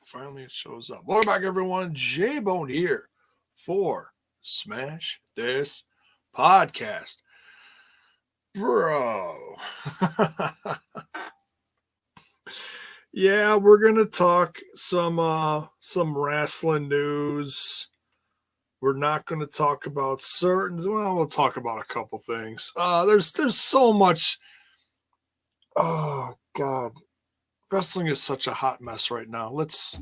Finally, it shows up. Welcome back, everyone. J-Bone here for Smash This Podcast. Bro. Yeah, we're going to talk some wrestling news. We're not going to talk about we'll talk about a couple things. There's so much. Oh, God. Wrestling is such a hot mess right now. Let's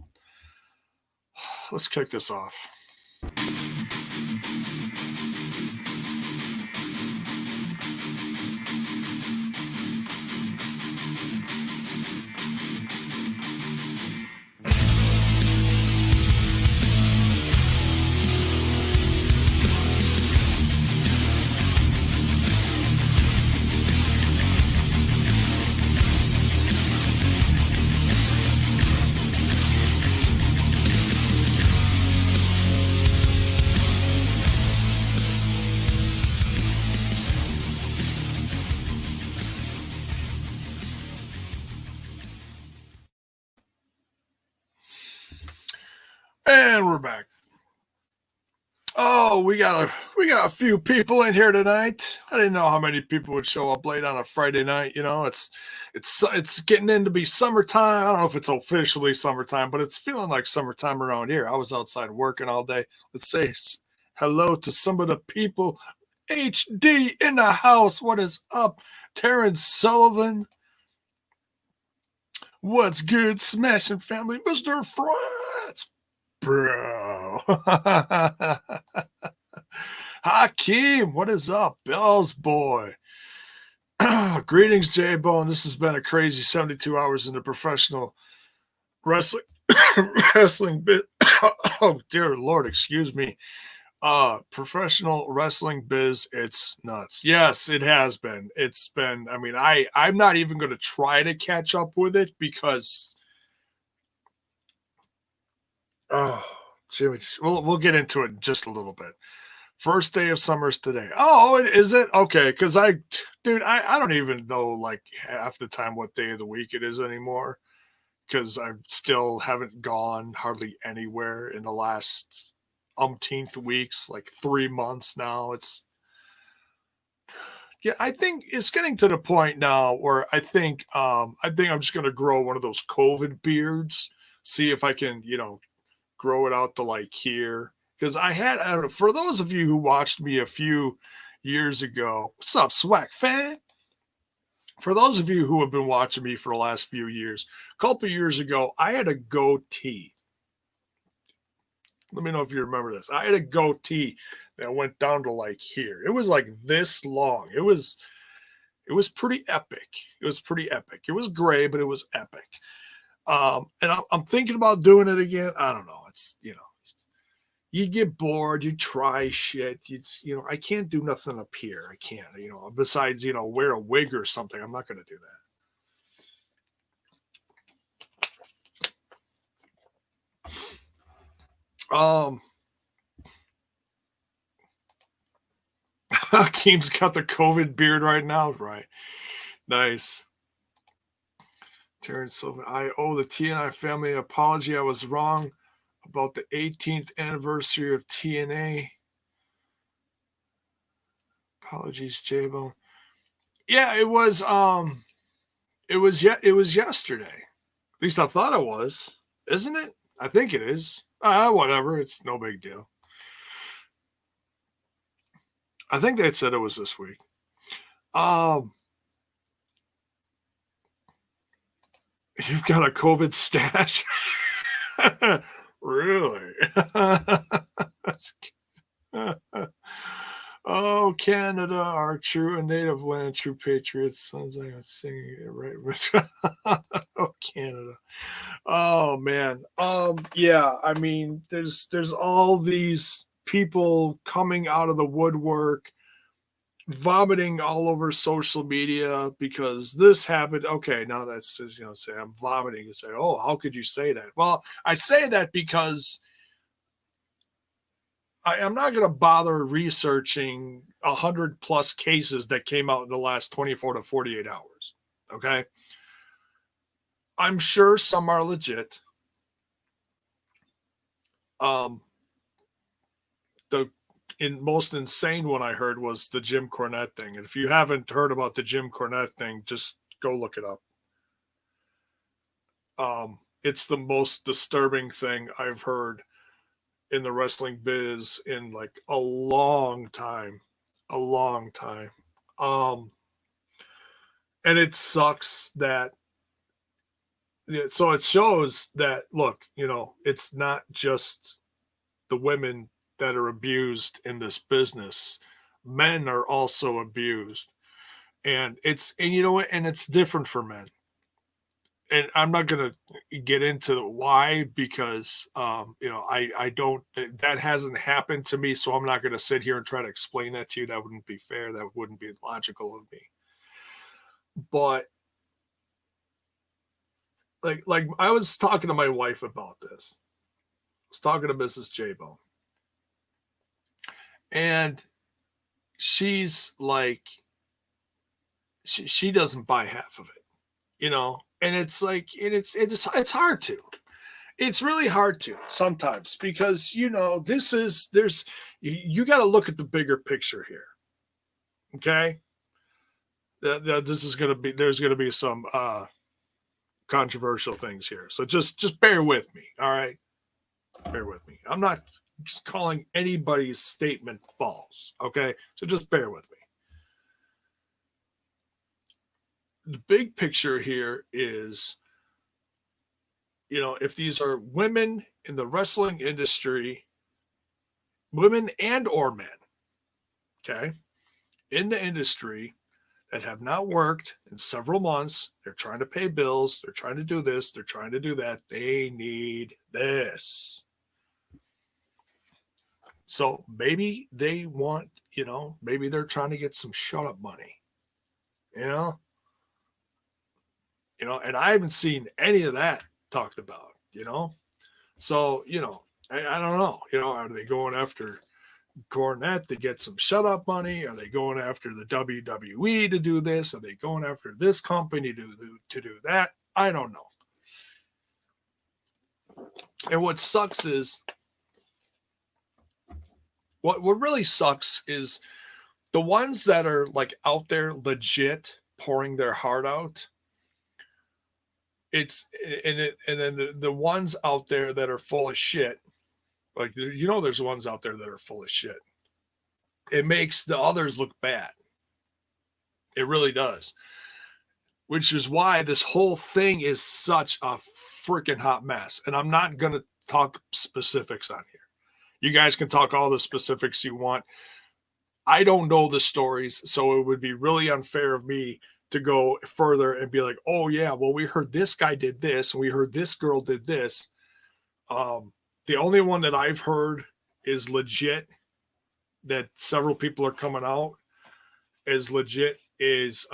kick this off. And we're back. Oh, we got a few people in here tonight. I didn't know how many people would show up late on a Friday night. You know, it's getting in to be summertime. I don't know if it's officially summertime, but it's feeling like summertime around here. I was outside working all day. Let's say hello to some of the people. HD in the house. What is up? Terrence Sullivan. What's good, Smashing Family? Mr. Frats. Bro. Hakeem, what is up? Bill's boy. Greetings, J-Bone. This has been a crazy 72 hours in the professional wrestling bit. Oh, dear Lord, excuse me. Professional wrestling biz, it's nuts. Yes, it has been. It's been, I mean, I'm not even going to try to catch up with it because Jimmy, we'll get into it in just a little bit. First day of summer's today. Oh, is it? Okay, because I don't even know like half the time what day of the week it is anymore because I still haven't gone hardly anywhere in the last umpteenth weeks, like 3 months now. I think it's getting to the point now where I think I'm just going to grow one of those COVID beards, see if I can, grow it out to like here. Because for those of you who watched me a few years ago, what's up, Swag fan? For those of you who have been watching me for the last few years, a couple years ago, I had a goatee. Let me know if you remember this. I had a goatee that went down to like here. It was like this long. It was pretty epic. It was pretty epic. It was gray, but it was epic. And I'm thinking about doing it again. I don't know. It's, you get bored, you try shit. I can't do nothing up here. I can't, besides, wear a wig or something. I'm not going to do that. Hakeem's got the COVID beard right now. Right. Nice. Terrence Silva, I owe the TNI family an apology. I was wrong about the 18th anniversary of TNA. Apologies, J-Bone. Yeah, it was yesterday. At least I thought it was. Isn't it? I think it is. Whatever. It's no big deal. I think they said it was this week. You've got a COVID stash? Really? Oh, Canada, our true and native land, true patriots. Sounds like I'm singing it right. Oh, Canada. Oh, man. Yeah, I mean, there's all these people coming out of the woodwork, vomiting all over social media because this happened. Okay, now that's, say I'm vomiting and say, oh, how could you say that? Well, I say that because I'm not going to bother researching 100 plus cases that came out in the last 24 to 48 hours. Okay. I'm sure some are legit. Um, the most insane one I heard was the Jim Cornette thing. And if you haven't heard about the Jim Cornette thing, just go look it up. It's the most disturbing thing I've heard in the wrestling biz in like a long time. A long time. Um, and it sucks that so it shows that look, it's not just the women that are abused in this business. Men are also abused. And you know what, and it's different for men. And I'm not going to get into the why because I don't, that hasn't happened to me, so I'm not going to sit here and try to explain that to you. That wouldn't be fair. That wouldn't be logical of me. But like I was talking to my wife about this. I was talking to Mrs. J-Bone. And she's like, she doesn't buy half of it, and it's like, and it's hard to. It's really hard to sometimes because you got to look at the bigger picture here. Okay, this is gonna be there's gonna be some controversial things here, so just bear with me. All right, bear with me. I'm not calling anybody's statement false. Okay, so just bear with me. The big picture here is, if these are women in the wrestling industry, women and or men, okay, in the industry that have not worked in several months, they're trying to pay bills, they're trying to do this, they're trying to do that, they need this. So maybe they want, maybe they're trying to get some shut up money, you know, and I haven't seen any of that talked about, So, I don't know, are they going after Cornette to get some shut up money? Are they going after the WWE to do this? Are they going after this company to do that? I don't know. And what sucks is, what really sucks is the ones that are like out there legit pouring their heart out. And then the ones out there that are full of shit, like, there's ones out there that are full of shit. It makes the others look bad. It really does. Which is why this whole thing is such a freaking hot mess. And I'm not going to talk specifics on here. You guys can talk all the specifics you want. I don't know the stories, so it would be really unfair of me to go further and be like, oh, yeah, well, we heard this guy did this, and we heard this girl did this. The only one that I've heard is legit, that several people are coming out as legit, is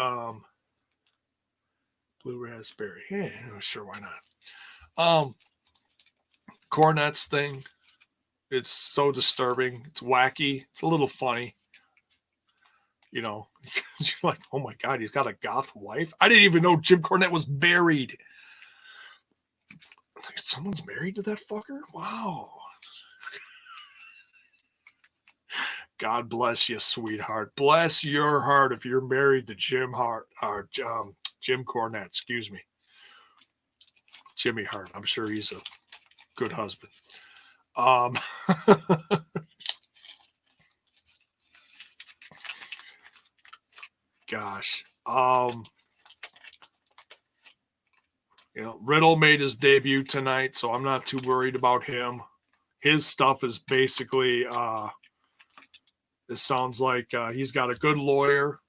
Blue Raspberry. Yeah, sure, why not? Cornette's thing. It's so disturbing. It's wacky. It's a little funny. You're like, oh my God, he's got a goth wife. I didn't even know Jim Cornette was married. Like, someone's married to that fucker? Wow. God bless you, sweetheart. Bless your heart if you're married to Jim Cornette, excuse me. Jimmy Hart. I'm sure he's a good husband. Gosh. Riddle made his debut tonight, so I'm not too worried about him. His stuff is basically, it sounds like he's got a good lawyer.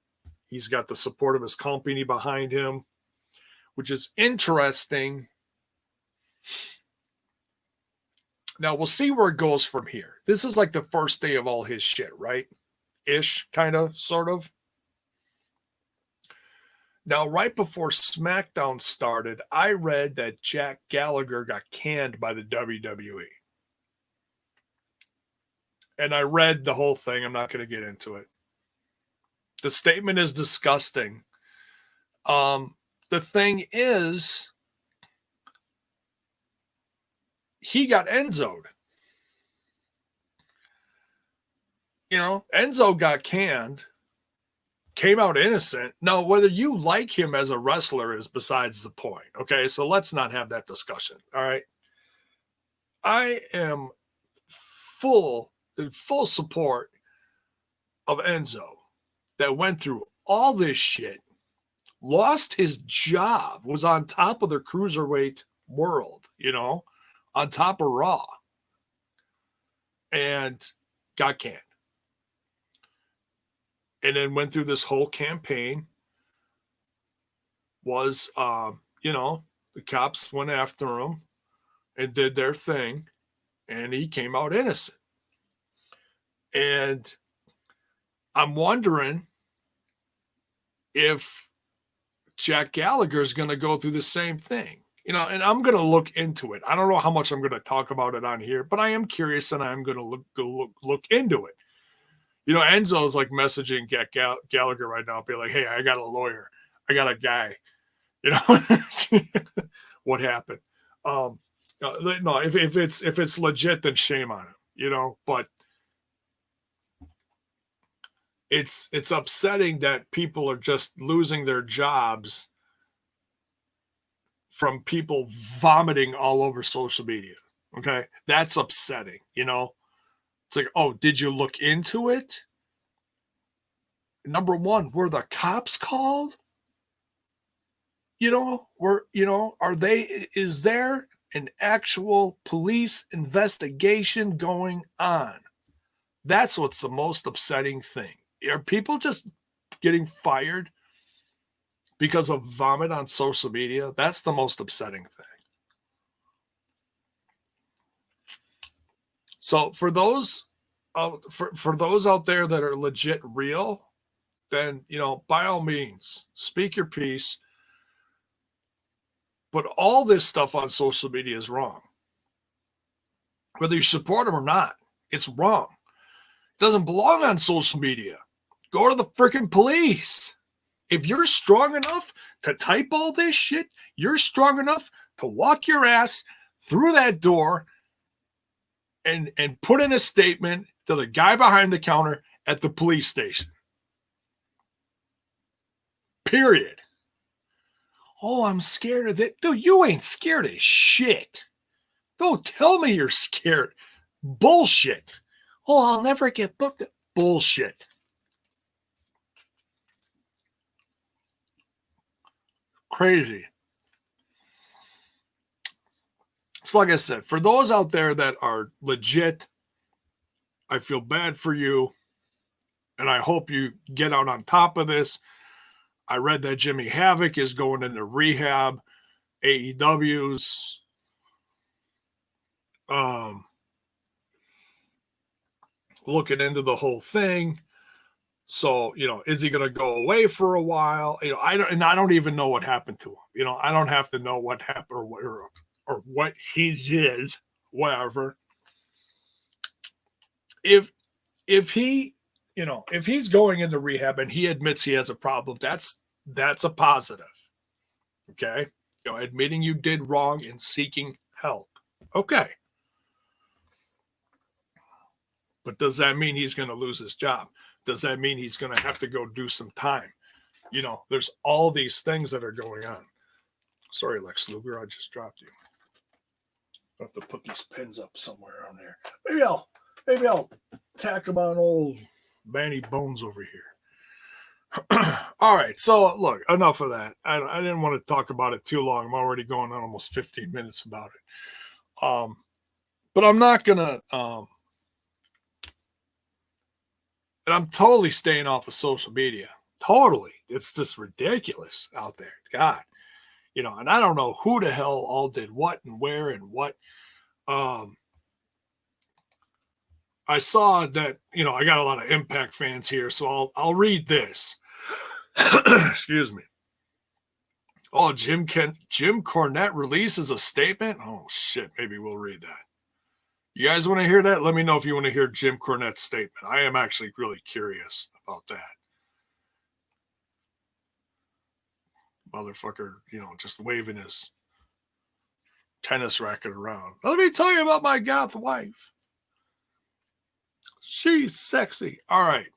He's got the support of his company behind him, which is interesting. Now, we'll see where it goes from here. This is like the first day of all his shit, right? Ish, kind of, sort of. Now, right before SmackDown started, I read that Jack Gallagher got canned by the WWE. And I read the whole thing. I'm not going to get into it. The statement is disgusting. The thing is, he got Enzo'd. Enzo got canned, came out innocent. Now, whether you like him as a wrestler is besides the point. Okay, so let's not have that discussion. All right. I am in full support of Enzo that went through all this shit, lost his job, was on top of the cruiserweight world, on top of Raw, and got canned. And then went through this whole campaign. Was, the cops went after him and did their thing, and he came out innocent. And I'm wondering if Jack Gallagher is going to go through the same thing, and I'm going to look into it. I don't know how much I'm going to talk about it on here, but I am curious and I'm going to look into it. Enzo's like messaging Gallagher right now, be like, hey, I got a lawyer. I got a guy. What happened? No, if it's legit, then shame on him, but it's upsetting that people are just losing their jobs from people vomiting all over social media. Okay. That's upsetting. It's like, oh, did you look into it? Number one, were the cops called? Is there an actual police investigation going on? That's what's the most upsetting thing. Are people just getting fired because of vomit on social media? That's the most upsetting thing. So for those for those out there that are legit real, then, by all means, speak your piece. But all this stuff on social media is wrong. Whether you support them or not, it's wrong. It doesn't belong on social media. Go to the freaking police. If you're strong enough to type all this shit, you're strong enough to walk your ass through that door and put in a statement to the guy behind the counter at the police station. Period. Oh, I'm scared of it. Dude, you ain't scared of shit. Don't tell me you're scared. Bullshit. Oh, I'll never get booked. Bullshit. Crazy. So like I said, for those out there that are legit, I feel bad for you. And I hope you get out on top of this. I read that Jimmy Havoc is going into rehab. AEW's looking into the whole thing. So, is he going to go away for a while? I don't even know what happened to him. I don't have to know what happened or what he did, whatever. If he, if he's going into rehab and he admits he has a problem, that's a positive. Okay. Admitting you did wrong and seeking help. Okay. But does that mean he's going to lose his job? Does that mean he's going to have to go do some time? There's all these things that are going on. Sorry, Lex Luger, I just dropped you. I have to put these pins up somewhere around there. Maybe I'll tack them on old Manny Bones over here. All right, so look, enough of that. I didn't want to talk about it too long. I'm already going on almost 15 minutes about it. But I'm not gonna. And I'm totally staying off of social media. Totally, it's just ridiculous out there. God, and I don't know who the hell all did what and where and what. I saw that, I got a lot of Impact fans here, so I'll read this. Excuse me. Oh, Jim Cornette releases a statement? Oh, shit, maybe we'll read that. You guys want to hear that? Let me know if you want to hear Jim Cornette's statement. I am actually really curious about that. Motherfucker, just waving his tennis racket around. Let me tell you about my goth wife. She's sexy. All right.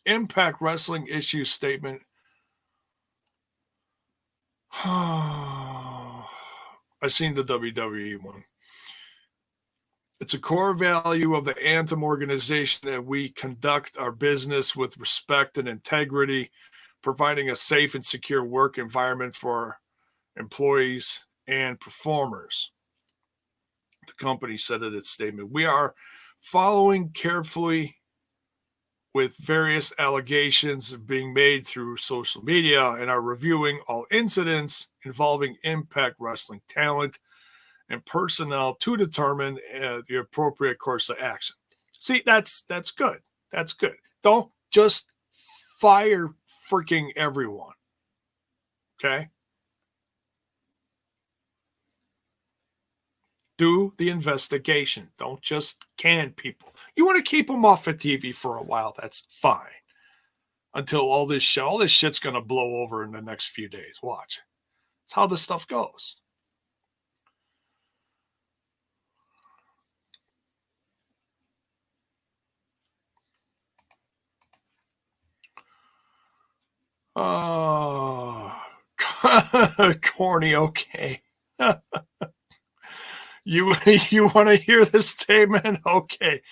Impact Wrestling issue statement. I've seen the WWE one. It's a core value of the Anthem organization that we conduct our business with respect and integrity, providing a safe and secure work environment for employees and performers. The company said in its statement, we are following carefully with various allegations being made through social media and are reviewing all incidents involving Impact Wrestling talent and personnel to determine the appropriate course of action. See, that's good. That's good. Don't just fire freaking everyone. Okay? Do the investigation. Don't just can people. You want to keep them off of TV for a while, that's fine. Until all this shit's going to blow over in the next few days. Watch. That's how this stuff goes. Oh, corny. Okay. You want to hear the statement? Okay.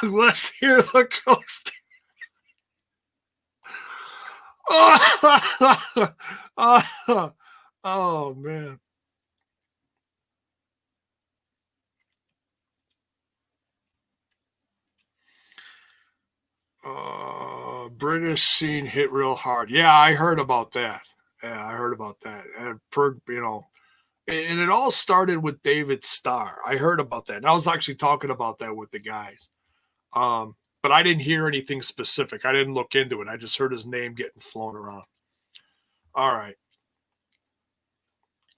Let's hear the ghost. Oh man. British scene hit real hard. Yeah, I heard about that. Yeah, I heard about that. And and it all started with David Starr. I heard about that. And I was actually talking about that with the guys. But I didn't hear anything specific. I didn't look into it. I just heard his name getting flown around. All right.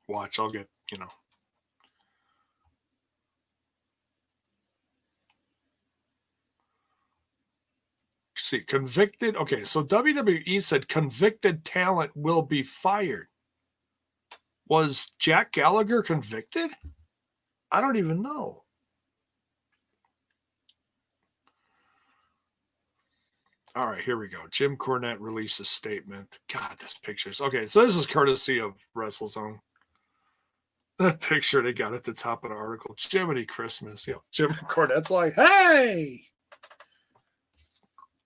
Watch, I'll get, See, convicted. Okay, so WWE said convicted talent will be fired. Was Jack Gallagher convicted? I don't even know. All right, here we go. Jim Cornette released a statement. God, this picture's okay. So this is courtesy of WrestleZone. That picture they got at the top of the article. Jiminy Christmas. Jim Cornette's like, hey,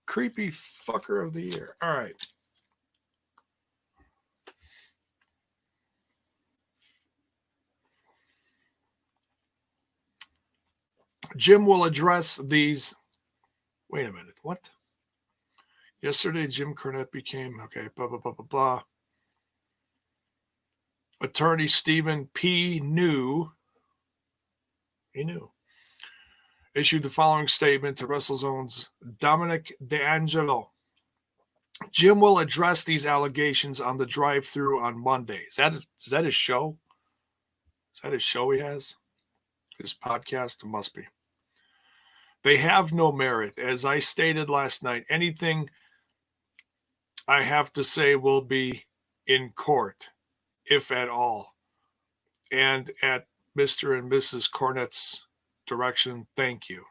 creepy fucker of the year. All right. Jim will address these. Wait a minute. What? Yesterday, Jim Cornette became, okay, blah, blah, blah, blah, blah. Attorney Stephen P. New, issued the following statement to WrestleZone's Dominic D'Angelo. Jim will address these allegations on the drive-thru on Monday. Is that his show? Is that his show he has? His podcast? It must be. They have no merit. As I stated last night, anything I have to say will be in court, if at all. And at Mr. and Mrs. Cornette's direction, thank you.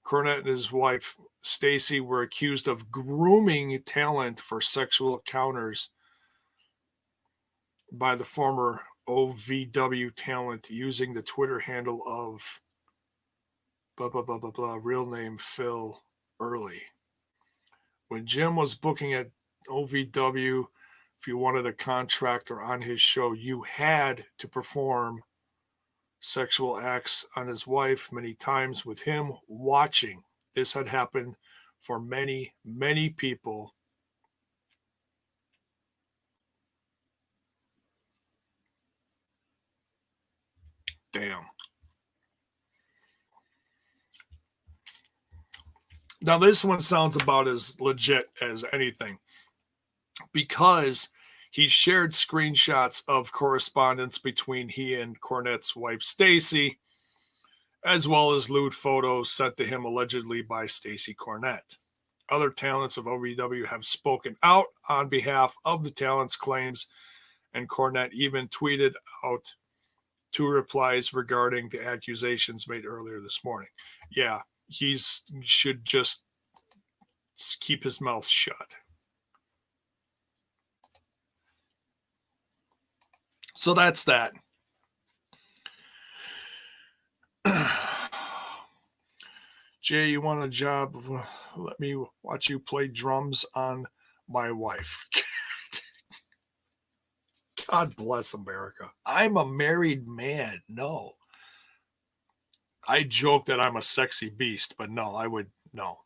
Cornette and his wife, Stacy, were accused of grooming talent for sexual encounters by the former OVW talent using the Twitter handle of blah, blah, blah, blah, blah, real name Phil Early. When Jim was booking at OVW, if you wanted a contract or on his show, you had to perform sexual acts on his wife many times with him watching. This had happened for many, many people. Damn. Now, this one sounds about as legit as anything because he shared screenshots of correspondence between he and Cornette's wife, Stacy, as well as lewd photos sent to him allegedly by Stacy Cornette. Other talents of OVW have spoken out on behalf of the talent's claims, and Cornette even tweeted out 2 replies regarding the accusations made earlier this morning. Yeah, he should just keep his mouth shut. So that's that. Jay, you want a job? Let me watch you play drums on my wife. God bless America. I'm a married man. No. I joke that I'm a sexy beast, but no, I would, no.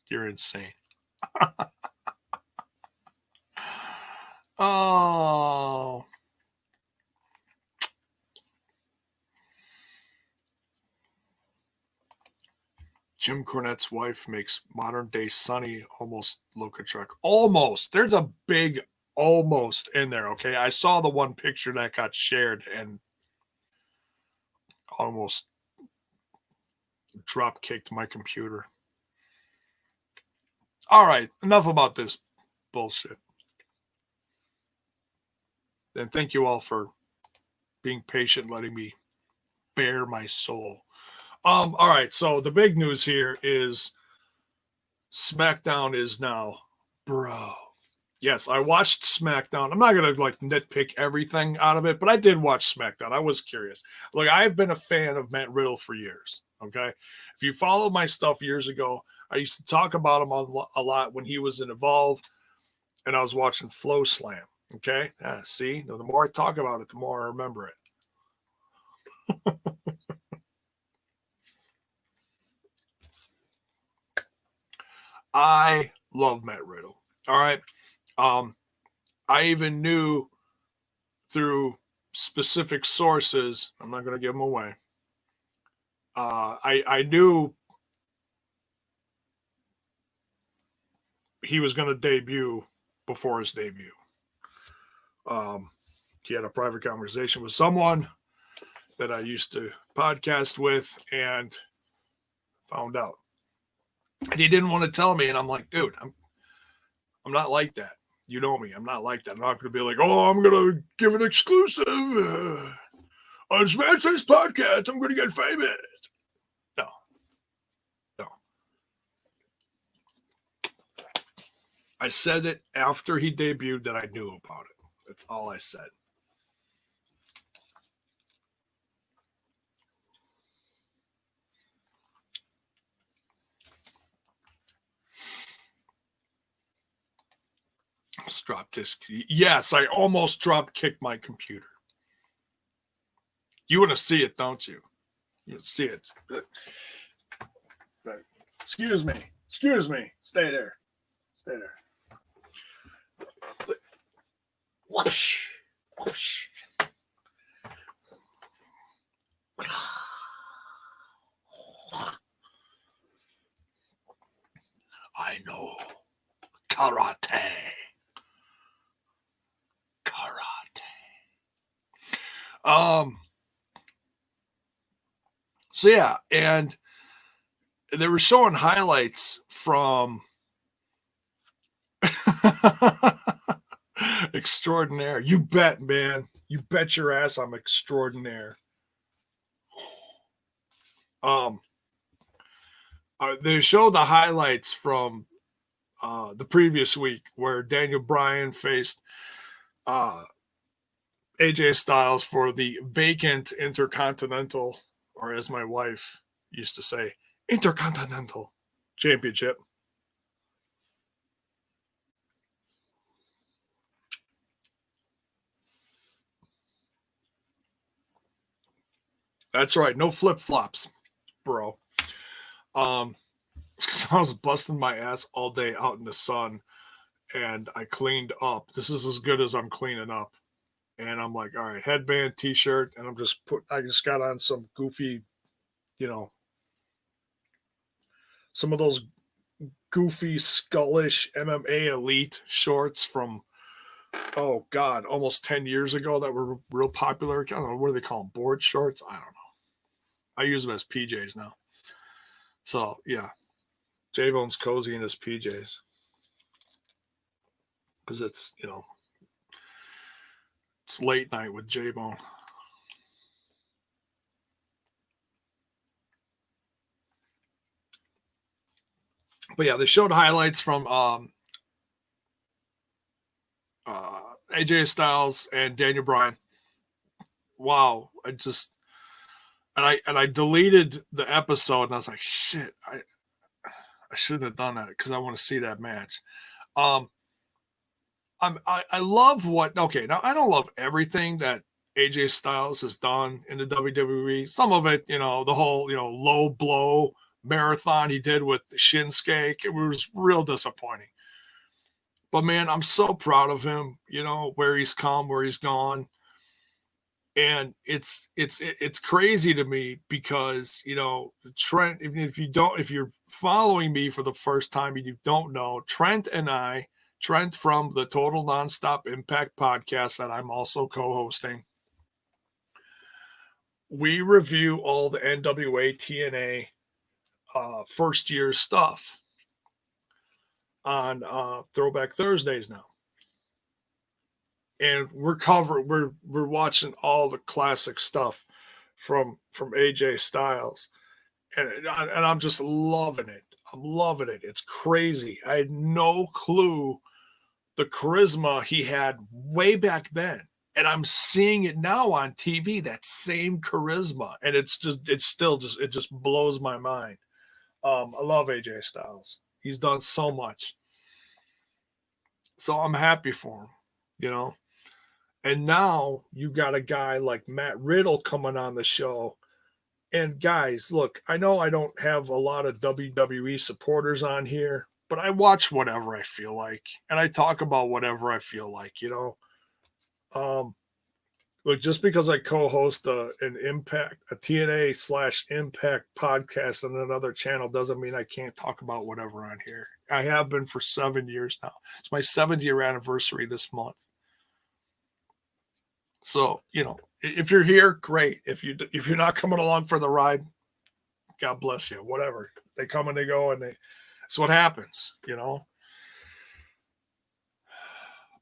You're insane. Oh. Jim Cornette's wife makes modern day Sonny almost look a truck. Almost. There's a big almost in there, okay? I saw the one picture that got shared and almost drop kicked my computer. All right, enough about this bullshit. And thank you all for being patient, letting me bare my soul. All right, so the big news here is SmackDown is now, bro. Yes, I watched SmackDown. I'm not gonna like nitpick everything out of it, but I did watch SmackDown. I was curious. Look, I've been a fan of Matt Riddle for years. Okay, if you followed my stuff years ago, I used to talk about him a lot when he was in Evolve, and I was watching Flow Slam. Okay, see, the more I talk about it, the more I remember it. I love Matt Riddle. All right. I even knew through specific sources, I'm not going to give them away. I knew he was going to debut before his debut. He had a private conversation with someone that I used to podcast with and found out. And he didn't want to tell me. And I'm like, dude, I'm not like that. You know me. I'm not like that. I'm not going to be like, oh, I'm going to give an exclusive on Smash This podcast. I'm going to get famous. No. I said it after he debuted that I knew about it. That's all I said. Almost dropped this. Yes, I almost drop kicked my computer. You want to see it, don't you? You want to see it. Excuse me. Stay there. Whoosh. Whoosh. I know. Karate. So yeah, and they were showing highlights from Extraordinaire. You bet, man. You bet your ass I'm extraordinaire. They showed the highlights from the previous week where Daniel Bryan faced AJ Styles for the vacant Intercontinental, or as my wife used to say, Intercontinental Championship. That's right. No flip-flops, bro. It's because I was busting my ass all day out in the sun, and I cleaned up. This is as good as I'm cleaning up. And I'm like, all right, headband, t-shirt, and I just got on some goofy, some of those goofy, skullish MMA Elite shorts from, oh God, almost 10 years ago that were real popular. I don't know, what do they call them? Board shorts? I don't know. I use them as PJs now. So, yeah. J-Bone's cozy in his PJs. Because it's, it's late night with J-Bone. But yeah, they showed highlights from AJ Styles and Daniel Bryan. Wow, I deleted the episode and I was like, shit, I shouldn't have done that because I want to see that match. Um, I love what. Okay, now I don't love everything that AJ Styles has done in the WWE. Some of it, the whole low blow marathon he did with Shinsuke, it was real disappointing. But man, I'm so proud of him. Where he's come, where he's gone, and it's crazy to me because Trent. Even if you're following me for the first time and you don't know, Trent from the Total Nonstop Impact podcast that I'm also co-hosting, we review all the NWA TNA first year stuff on Throwback Thursdays now. And we're watching all the classic stuff from AJ Styles. And I'm just loving it. I'm loving it. It's crazy. I had no clue the charisma he had way back then. And I'm seeing it now on TV, that same charisma. And it just blows my mind. I love AJ Styles. He's done so much. So I'm happy for him. And now you got a guy like Matt Riddle coming on the show. And guys, look, I know I don't have a lot of WWE supporters on here, but I watch whatever I feel like, and I talk about whatever I feel like. Look, just because I co-host a TNA/Impact podcast on another channel doesn't mean I can't talk about whatever on here. I have been for 7 years now. It's my 7th-year anniversary this month. So, if you're here, great. If you're not coming along for the ride, God bless you. Whatever. They come and they go, and it's what happens.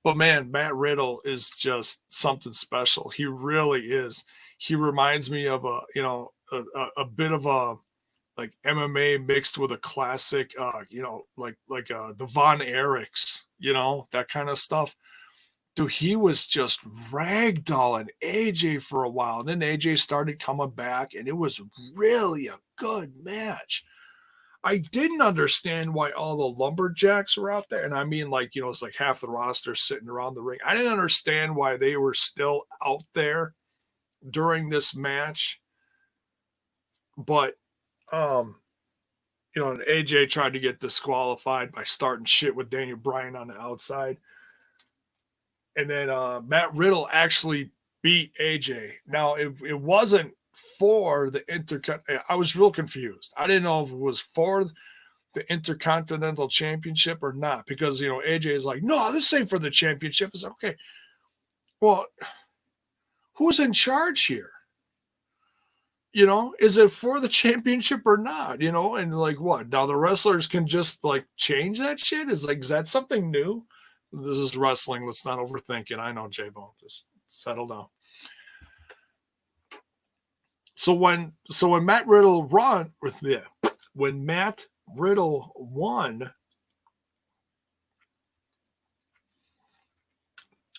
But man, Matt Riddle is just something special. He really is. He reminds me of a bit of a like MMA mixed with a classic, like the Von Erichs, that kind of stuff. Dude, he was just ragdolling AJ for a while. And then AJ started coming back, and it was really a good match. I didn't understand why all the lumberjacks were out there. And I mean, it's like half the roster sitting around the ring. I didn't understand why they were still out there during this match. But, and AJ tried to get disqualified by starting shit with Daniel Bryan on the outside. And then Matt Riddle actually beat AJ. Now, it wasn't for the I was real confused. I didn't know if it was for the Intercontinental Championship or not, because AJ is like, no, this ain't for the championship. It's like, okay, well, who's in charge here? Is it for the championship or not? And like what? Now the wrestlers can just like change that shit? Is that something new? This is wrestling. Let's not overthink it. I know, J-Bone. Just settle down. So when Matt Riddle when Matt Riddle won,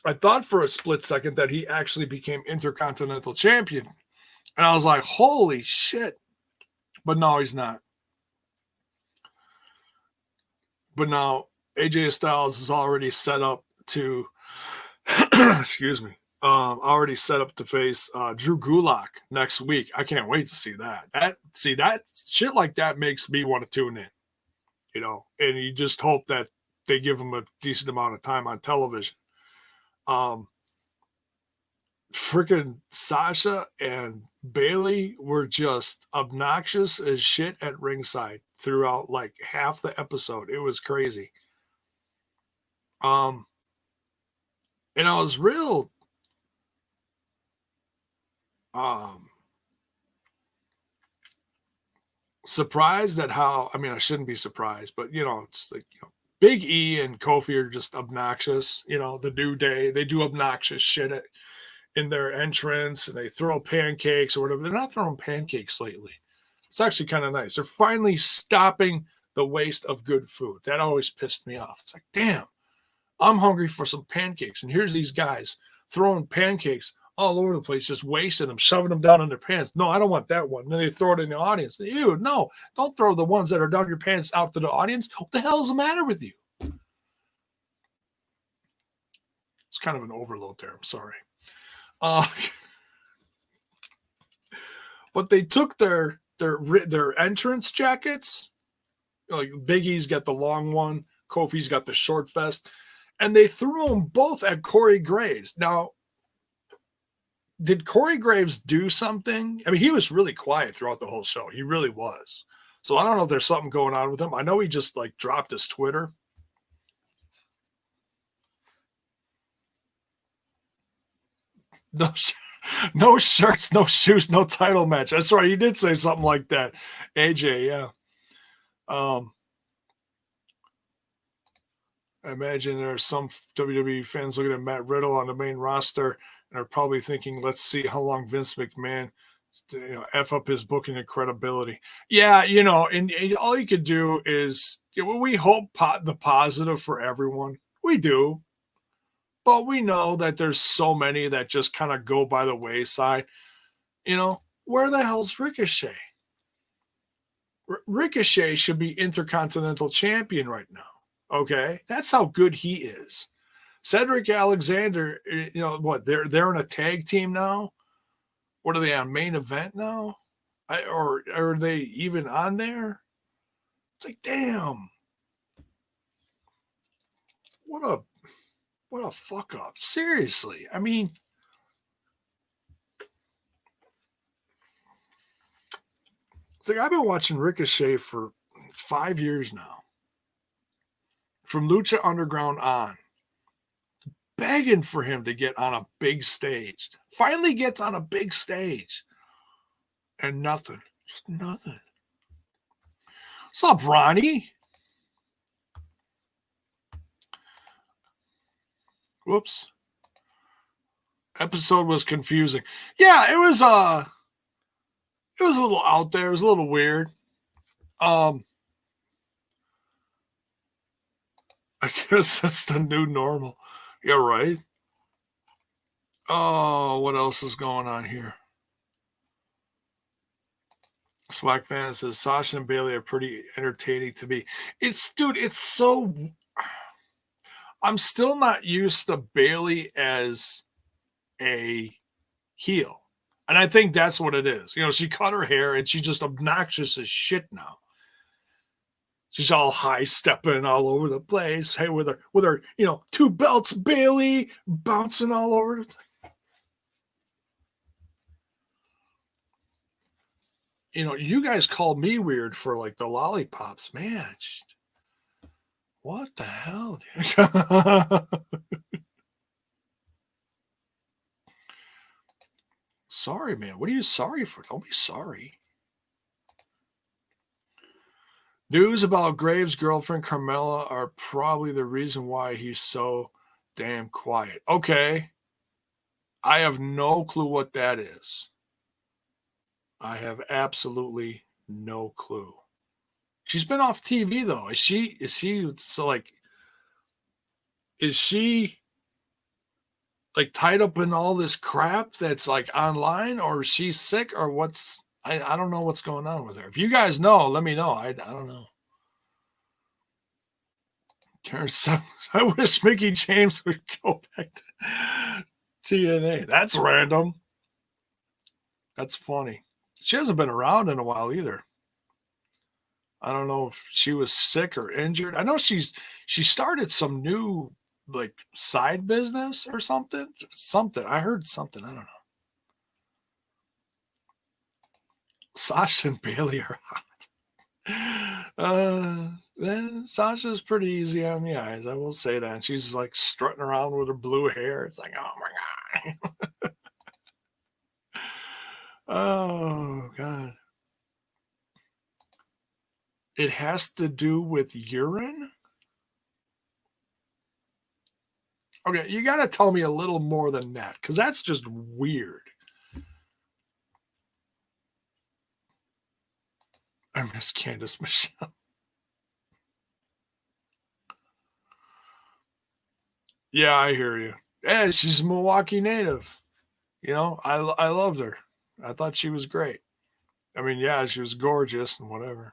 I thought for a split second that he actually became Intercontinental Champion. And I was like, holy shit. But no, he's not. But now AJ Styles is already set up to, excuse me, already set up to face Drew Gulak next week. I can't wait to see that. That shit like that makes me want to tune in, and you just hope that they give him a decent amount of time on television. Freaking Sasha and Bailey were just obnoxious as shit at ringside throughout like half the episode. It was crazy. And I was real surprised at how, I shouldn't be surprised, but it's like, Big E and Kofi are just obnoxious. The New Day, they do obnoxious shit in their entrance, and they throw pancakes or whatever. They're not throwing pancakes lately. It's actually kind of nice. They're finally stopping the waste of good food. That always pissed me off. It's like, damn, I'm hungry for some pancakes, and here's these guys throwing pancakes all over the place, just wasting them, shoving them down in their pants. No, I don't want that one. And then they throw it in the audience. Ew, no, don't throw the ones that are down your pants out to the audience. What the hell is the matter with you? It's kind of an overload there. I'm sorry. But they took their entrance jackets. Like Biggie's got the long one, Kofi's got the short vest, and they threw them both at Corey Graves. Now, did Corey Graves do something? I mean, he was really quiet throughout the whole show. He really was. So I don't know if there's something going on with him. I know he just like dropped his Twitter. No shirts, no shoes, no title match. That's right. He did say something like that. AJ, yeah. I imagine there are some WWE fans looking at Matt Riddle on the main roster and are probably thinking, let's see how long Vince McMahon, F up his booking and credibility. Yeah, and all you could do is, we hope the positive for everyone. We do. But we know that there's so many that just kind of go by the wayside. Where the hell's Ricochet? Ricochet should be Intercontinental Champion right now. Okay? That's how good he is. Cedric Alexander, what? They're in a tag team now? What are they on, main event now? Or are they even on there? It's like, damn. What a fuck up. Seriously. I mean, it's like I've been watching Ricochet for 5 years now. From Lucha Underground on. Begging for him to get on a big stage. Finally gets on a big stage. And nothing. Just nothing. What's up, Ronnie? Whoops. Episode was confusing. Yeah, it was a little out there. It was a little weird. I guess that's the new normal. Yeah, right. Oh, what else is going on here? Swag fan says Sasha and Bailey are pretty entertaining to me. It's so. I'm still not used to Bailey as a heel. And I think that's what it is. She cut her hair and she's just obnoxious as shit now. She's all high stepping all over the place. Hey, with her, 2 belts, Bailey bouncing all over. You guys called me weird for like the lollipops, man. Just, what the hell, dude? Sorry, man. What are you sorry for? Don't be sorry. News about Graves' girlfriend Carmella are probably the reason why he's so damn quiet. Okay. I have no clue what that is. I have absolutely no clue. She's been off TV though. Is she so like, is she like tied up in all this crap that's like online, or is she sick, or what's, I don't know what's going on with her. If you guys know, let me know. I don't know. I wish Mickey James would go back to TNA. That's random. That's funny. She hasn't been around in a while either. I don't know if she was sick or injured. I know she started some new like side business or something. I heard something. I don't know. Sasha and Bailey are hot. Sasha's pretty easy on the eyes. I will say that. And she's like strutting around with her blue hair. It's like, oh my God. Oh God. It has to do with urine? Okay, you got to tell me a little more than that, because that's just weird. I miss Candice Michelle. Yeah, I hear you. Yeah, she's a Milwaukee native. I loved her. I thought she was great. I mean, yeah, she was gorgeous and whatever.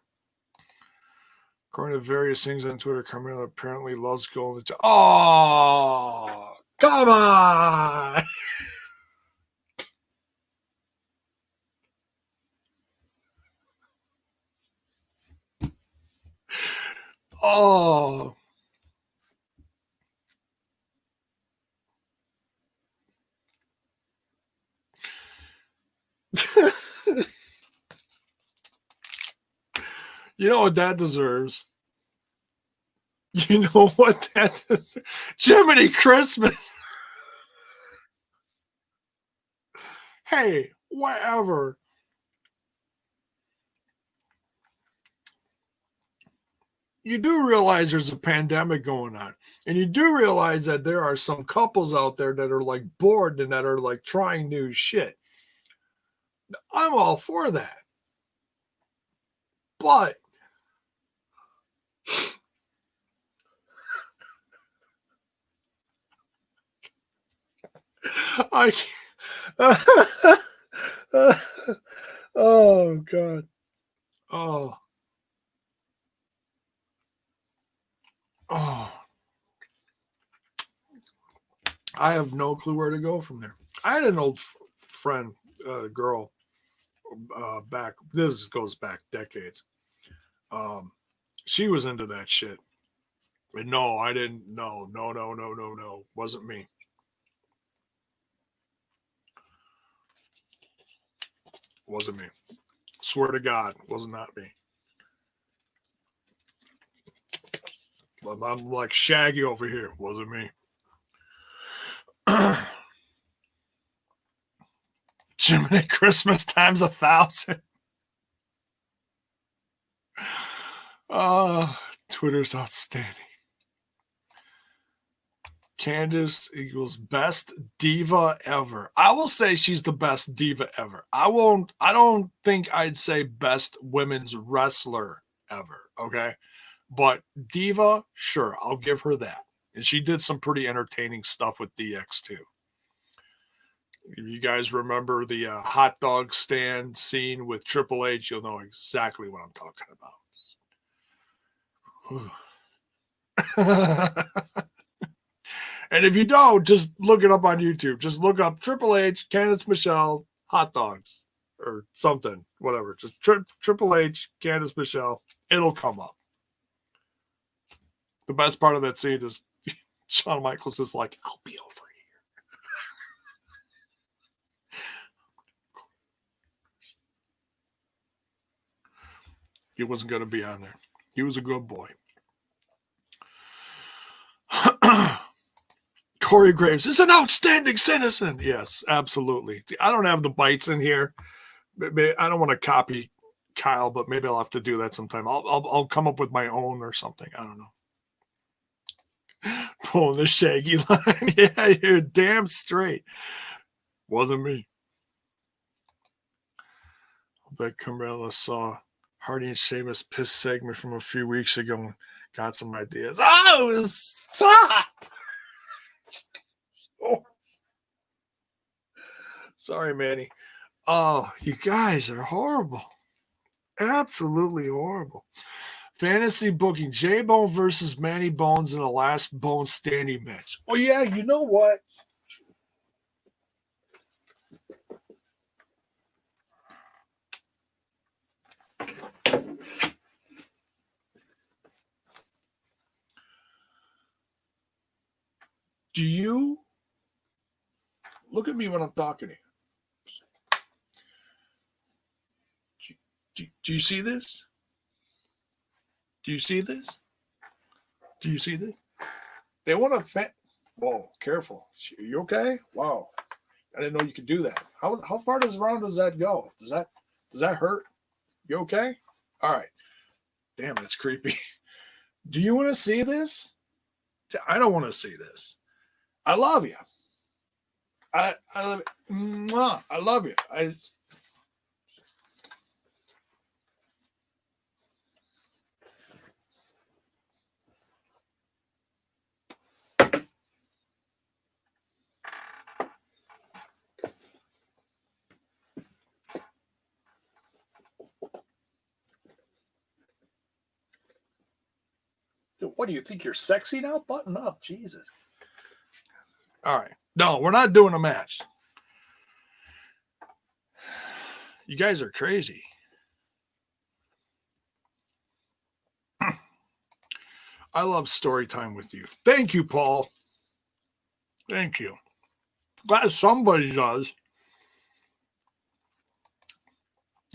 According to various things on Twitter, Carmela apparently loves going to. Oh, come on! Oh, you know what that deserves? You know what that deserves? Jiminy Christmas! Hey, whatever. You do realize there's a pandemic going on, and you do realize that there are some couples out there that are like bored and that are like trying new shit. I'm all for that, but I oh god. Oh. Oh. I have no clue where to go from there. I had an old friend, girl, back. This goes back decades. Um, she was into that shit. But no, I didn't. No, no, no, no, no, no. Wasn't me. Wasn't me. Swear to God, was not me. I'm like Shaggy over here. Wasn't me. Jiminy Christmas times 1,000. Twitter's outstanding. Candace equals best diva ever. I will say she's the best diva ever. I don't think I'd say best women's wrestler ever. Okay. But diva, sure, I'll give her that. And she did some pretty entertaining stuff with DX too. If you guys remember the hot dog stand scene with Triple H, you'll know exactly what I'm talking about. And if you don't, just look it up on YouTube. Just look up Triple H, Candice Michelle, hot dogs, or something, whatever. Just Triple H, Candice Michelle. It'll come up. The best part of that scene is Shawn Michaels is like, I'll be over here. He wasn't going to be on there. He was a good boy. Corey Graves is an outstanding citizen. Yes, absolutely. I don't have the bites in here. I don't want to copy Kyle, but maybe I'll have to do that sometime. I'll come up with my own or something. I don't know. Pulling the Shaggy line. Yeah, you're damn straight. Wasn't me. I bet Carmella saw Hardy and Sheamus piss segment from a few weeks ago and got some ideas. Oh, stop! Oh, sorry, Manny. Oh, you guys are horrible. Absolutely horrible. Fantasy booking J Bone versus Manny Bones in the last Bone standing match. Oh, yeah, you know what? Do you look at me when I'm talking to you? Do you see this? Do you see this? Do you see this? They want to. Whoa, careful. Are you okay? Wow, I didn't know you could do that. How far does that go? Does that hurt? You okay? All right. Damn, that's creepy. Do you want to see this? I don't want to see this. I love you. I love you. Mwah, I love you. What do you think? You're sexy now? Button up. Jesus. All right. No, we're not doing a match. You guys are crazy. I love story time with you. Thank you, Paul. Thank you. Glad somebody does.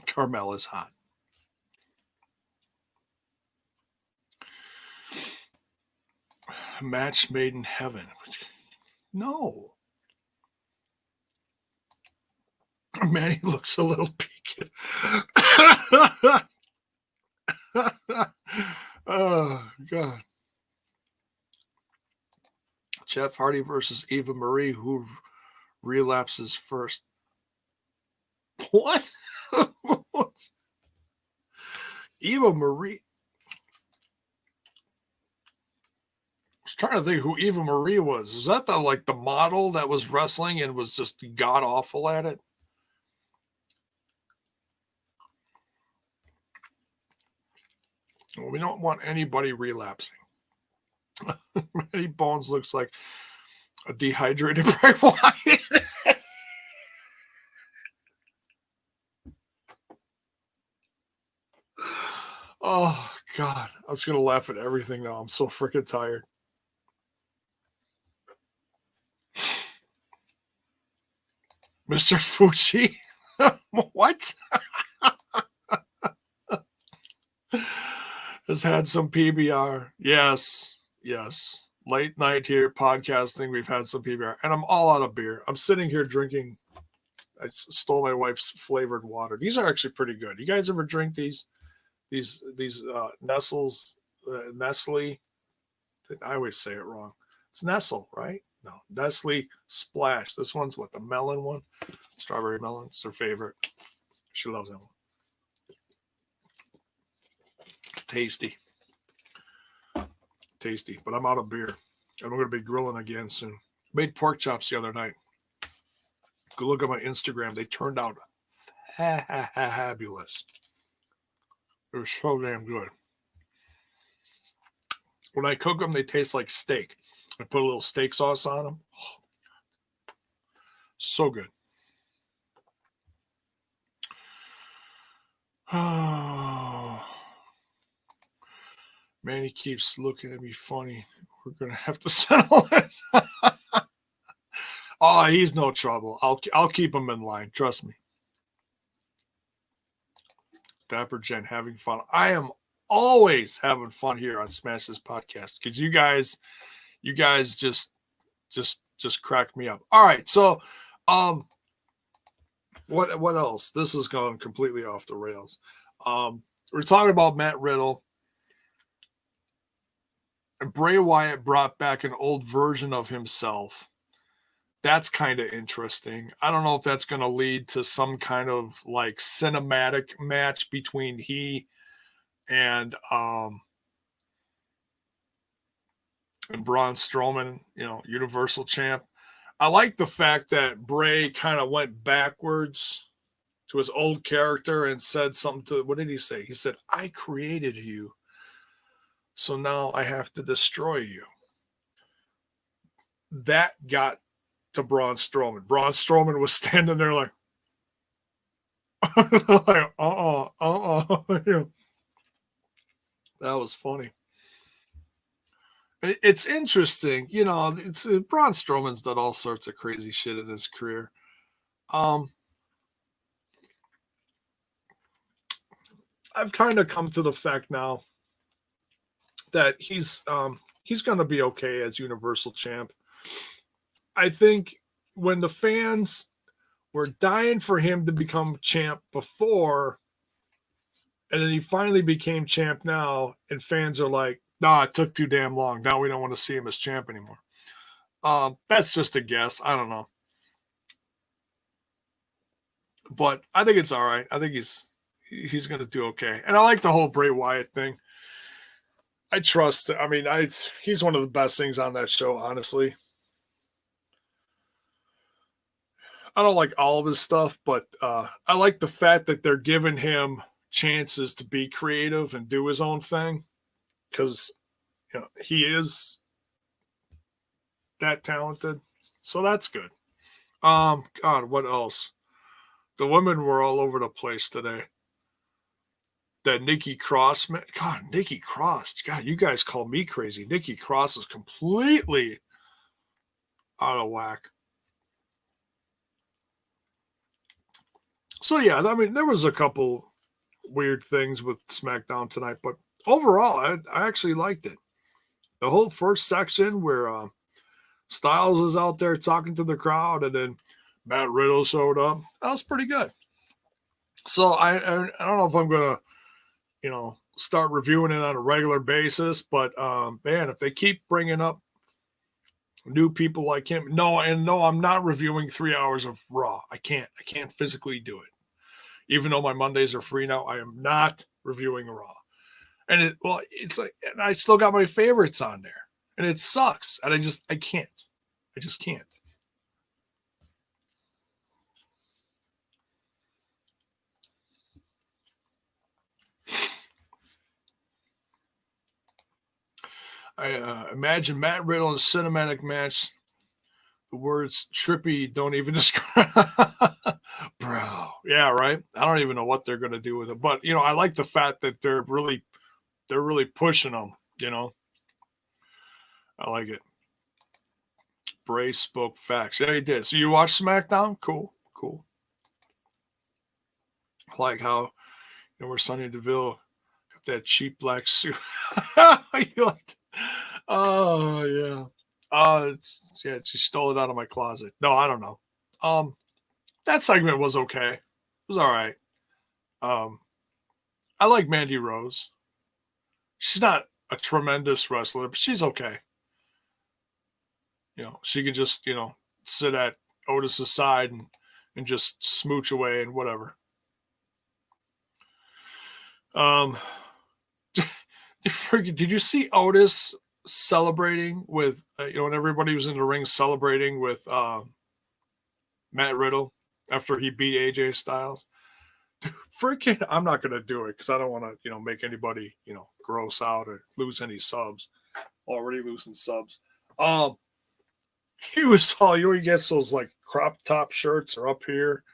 Carmela's hot. Match made in heaven. No. Manny looks a little peaked. Oh, God. Jeff Hardy versus Eva Marie, who relapses first. What? Eva Marie. I was trying to think who Eva Marie was. Is that the model that was wrestling and was just god awful at it? Well, we don't want anybody relapsing. Manny Bones looks like a dehydrated Bray Wyatt. Oh, God. I'm just going to laugh at everything now. I'm so freaking tired. Mr. Fuji? What? Has had some PBR. Yes. Late night here podcasting. We've had some PBR. And I'm all out of beer. I'm sitting here drinking. I stole my wife's flavored water. These are actually pretty good. You guys ever drink these Nestle's Nestle? I always say it wrong. It's Nestle, right? No, Nestle Splash. This one's what, the melon one? Strawberry melon. It's her favorite. She loves that one. It's tasty. But I'm out of beer. And we're going to be grilling again soon. Made pork chops the other night. Go look at my Instagram. They turned out fabulous. They were so damn good. When I cook them, they taste like steak. I put a little steak sauce on them. Oh, so good. Oh. Manny keeps looking at me funny. We're going to have to settle this. Oh, he's no trouble. I'll keep him in line. Trust me. Dapper Jen having fun. I am always having fun here on Smash This Podcast because you guys just crack me up. All right, so what else? This has gone completely off the rails. We're talking about Matt Riddle. And Bray Wyatt brought back an old version of himself. That's kind of interesting. I don't know if that's going to lead to some kind of like cinematic match between he and Braun Strowman, Universal Champ. I like the fact that Bray kind of went backwards to his old character and said something to, what did he say? He said, I created you, so now I have to destroy you. That got to Braun Strowman. Braun Strowman was standing there like, like That was funny. It's interesting, it's Braun Strowman's done all sorts of crazy shit in his career. I've kind of come to the fact now that he's going to be okay as Universal Champ. I think when the fans were dying for him to become champ before, and then he finally became champ now, and fans are like, nah, it took too damn long. Now we don't want to see him as champ anymore. That's just a guess. I don't know. But I think it's all right. I think he's going to do okay. And I like the whole Bray Wyatt thing. I trust. I mean, he's one of the best things on that show, honestly. I don't like all of his stuff, but I like the fact that they're giving him chances to be creative and do his own thing. Because he is that talented, so that's good. God, what else? The women were all over the place today. That Nikki Cross, man, God, Nikki Cross, God, you guys call me crazy. Nikki Cross is completely out of whack. So yeah, I mean, there was a couple weird things with SmackDown tonight, but overall, I actually liked it. The whole first section where Styles was out there talking to the crowd, and then Matt Riddle showed up. That was pretty good. So I don't know if I'm gonna start reviewing it on a regular basis, but man, if they keep bringing up new people like him, no, I'm not reviewing 3 hours of Raw. I can't physically do it. Even though my Mondays are free now, I am not reviewing Raw. And it's like, and I still got my favorites on there, and it sucks, and I can't. I just can't. I imagine Matt Riddle in a cinematic match. The words trippy don't even describe. Bro, yeah, right. I don't even know what they're gonna do with it, but I like the fact that they're really pushing them. I like it. Bray spoke facts. Yeah, he did. So you watched SmackDown? Cool, cool. I like how where Sonya Deville got that cheap black suit. You liked Oh yeah. Yeah, she stole it out of my closet. No, I don't know. That segment was okay. It was all right. Um, I like Mandy Rose. She's not a tremendous wrestler, but she's okay. She could just sit at Otis's side and just smooch away and whatever. Um, did you see Otis celebrating with when everybody was in the ring celebrating with Matt Riddle after he beat AJ Styles? Freaking, I'm not gonna do it because I don't want to make anybody gross out or lose any subs. Already losing subs. He was all he gets those like crop top shirts are up here,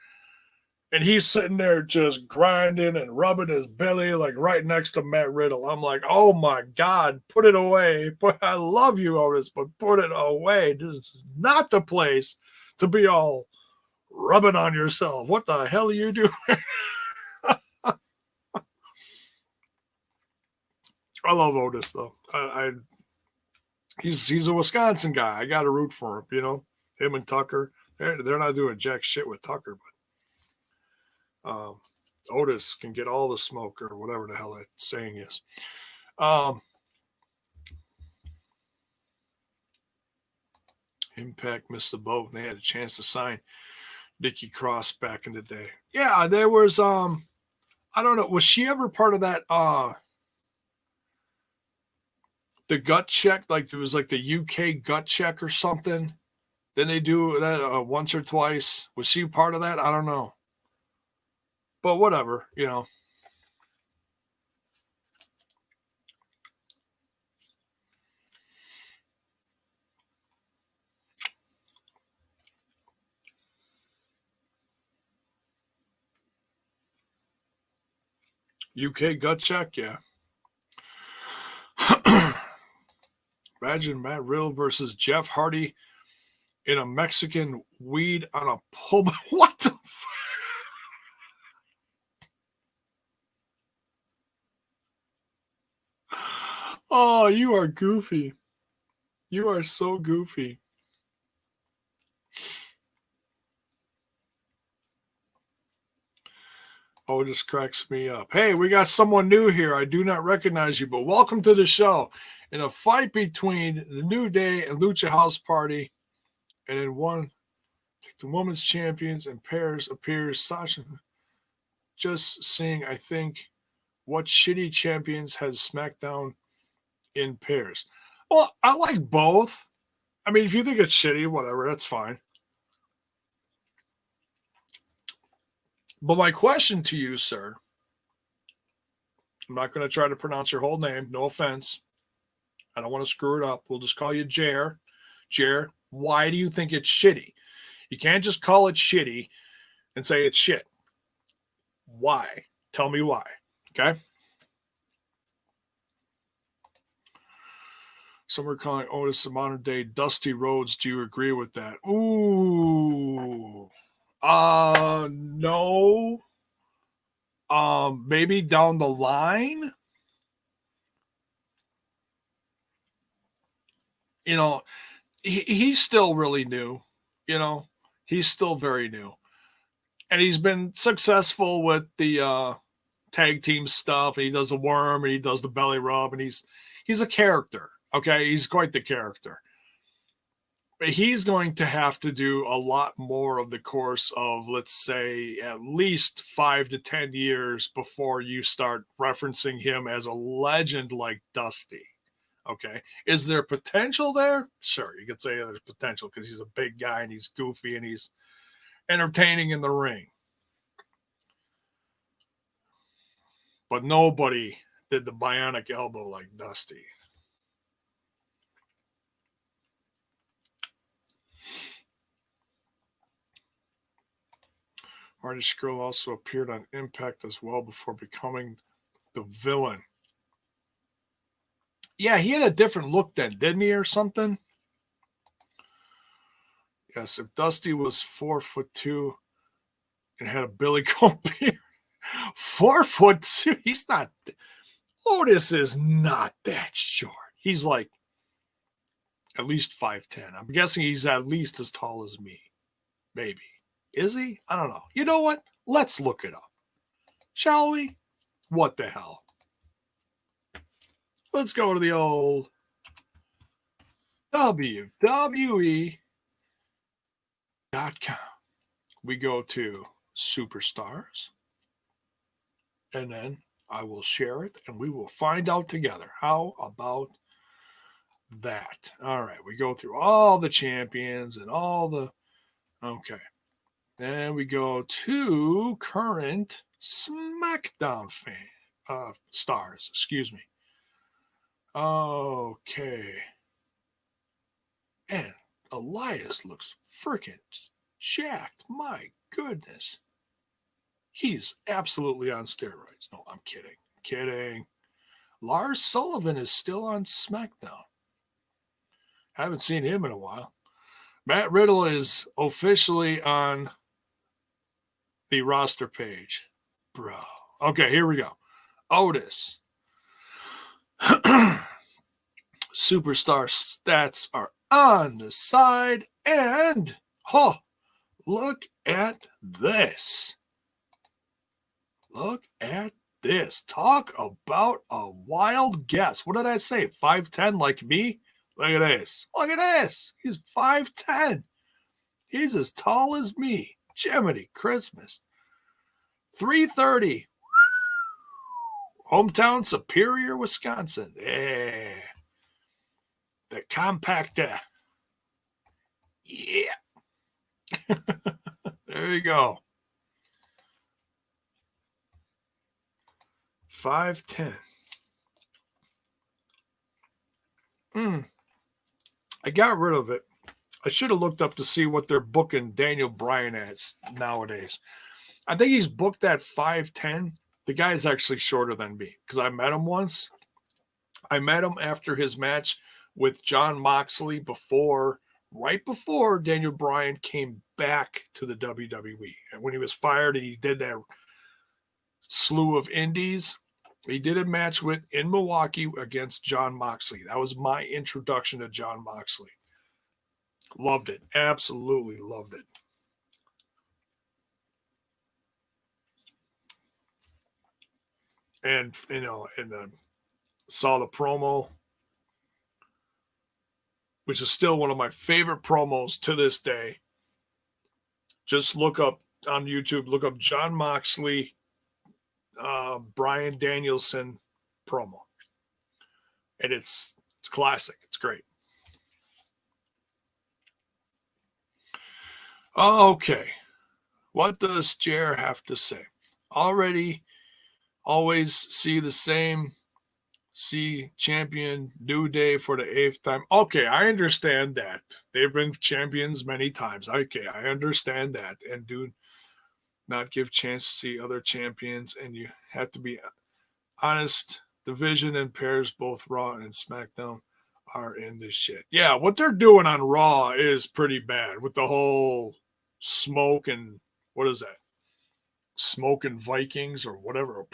and he's sitting there just grinding and rubbing his belly like right next to Matt Riddle. I'm like, oh my god, put it away. I love you, Otis, but put it away. This is not the place to be all rubbing on yourself. What the hell are you doing? I love Otis though. He's a Wisconsin guy. I got to root for him. Him and Tucker. They're not doing jack shit with Tucker, but Otis can get all the smoke or whatever the hell that saying is. Impact missed the boat, and they had a chance to sign Nikki Cross back in the day. Yeah, there was I don't know, was she ever part of that the gut check? Like there was like the UK gut check or something. Then they do that once or twice. Was she part of that? I don't know. But whatever. UK gut check, yeah. Imagine Matt Riddle versus Jeff Hardy in a Mexican weed on a pole. What the fuck? Oh, you are goofy. You are so goofy. Oh, it just cracks me up. Hey, we got someone new here. I do not recognize you, but welcome to the show. In a fight between the New Day and Lucha House Party, and in one, the women's champions and pairs appears Sasha. Just seeing, I think, what shitty champions has SmackDown in pairs. Well, I like both. I mean, if you think it's shitty, whatever, that's fine. But my question to you, sir, I'm not going to try to pronounce your whole name, no offense. I don't want to screw it up. We'll just call you Jer. Jer, why do you think it's shitty? You can't just call it shitty and say it's shit. Why? Tell me why. Okay? Some are calling Otis the modern day Dusty Rhodes. Do you agree with that? Ooh. No. Maybe down the line. You know, he's still really new. You know, he's still very new. And he's been successful with the tag team stuff. And he does the worm and he does the belly rub, and he's a character. Okay, he's quite the character. But he's going to have to do a lot more of the course of, let's say, at least 5 to 10 years before you start referencing him as a legend like Dusty. Okay, is there potential there? Sure, you could say there's potential because he's a big guy and he's goofy and he's entertaining in the ring. But nobody did the bionic elbow like Dusty. Marty Scurll also appeared on Impact as well before becoming the villain. Yeah, he had a different look then, didn't he, or something? Yes, if Dusty was 4'2" and had a Billy Goat beard, 4'2", he's not. Otis is not that short. He's like at least 5'10". I'm guessing he's at least as tall as me. Maybe. Is he? I don't know. You know what? Let's look it up. Shall we? What the hell? Let's go to the old WWE.com. We go to Superstars. And then I will share it and we will find out together. How about that? All right. We go through all the champions and all the. Okay. Then we go to current SmackDown stars. Excuse me. Okay. And Elias looks freaking jacked. My goodness. He's absolutely on steroids. No, I'm kidding. Kidding. Lars Sullivan is still on SmackDown. I haven't seen him in a while. Matt Riddle is officially on the roster page. Bro. Okay, here we go. Otis. Superstar stats are on the side. And, look at this. Look at this. Talk about a wild guess. What did I say? 5'10" like me? Look at this. Look at this. He's 5'10". He's as tall as me. Jiminy Christmas. 330. Hometown Superior, Wisconsin. Yeah. The compactor. Yeah. There you go. 5'10". I got rid of it. I should have looked up to see what they're booking Daniel Bryan at nowadays. I think he's booked at 5'10". The guy's actually shorter than me because I met him once. I met him after his match with Jon Moxley right before Daniel Bryan came back to the WWE. And when he was fired and he did that slew of indies, he did a match in Milwaukee against Jon Moxley. That was my introduction to Jon Moxley. Loved it. Absolutely loved it. And, saw the promo, which is still one of my favorite promos to this day. Just look up on YouTube, look up Jon Moxley, Bryan Danielson promo. And it's classic. It's great. Okay. What does Jer have to say? Always see the same see champion New Day for the 8th time. Okay, I understand that. They've been champions many times. Okay, I understand that. And do not give chance to see other champions. And you have to be honest. Division and pairs, both Raw and SmackDown, are in this shit. Yeah, what they're doing on Raw is pretty bad with the whole smoke and what is that? Smoke and Vikings or whatever, or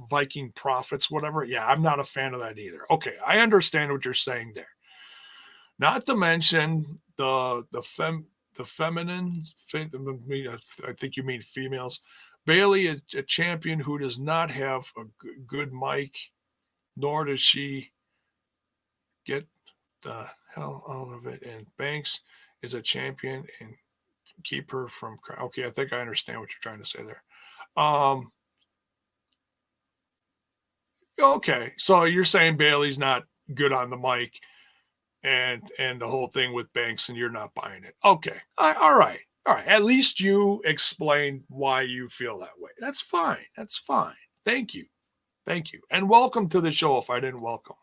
Viking Prophets, whatever. Yeah, I'm not a fan of that either. Okay, I understand what you're saying there. Not to mention the feminine. I think you mean females. Bailey is a champion who does not have a good mic, nor does she get the hell out of it. And Banks is a champion and keep her from. Okay, I think I understand what you're trying to say there. Okay, so you're saying Bailey's not good on the mic, and the whole thing with Banks, and you're not buying it. Okay, all right. At least you explained why you feel that way. That's fine. Thank you, and welcome to the show. If I didn't welcome,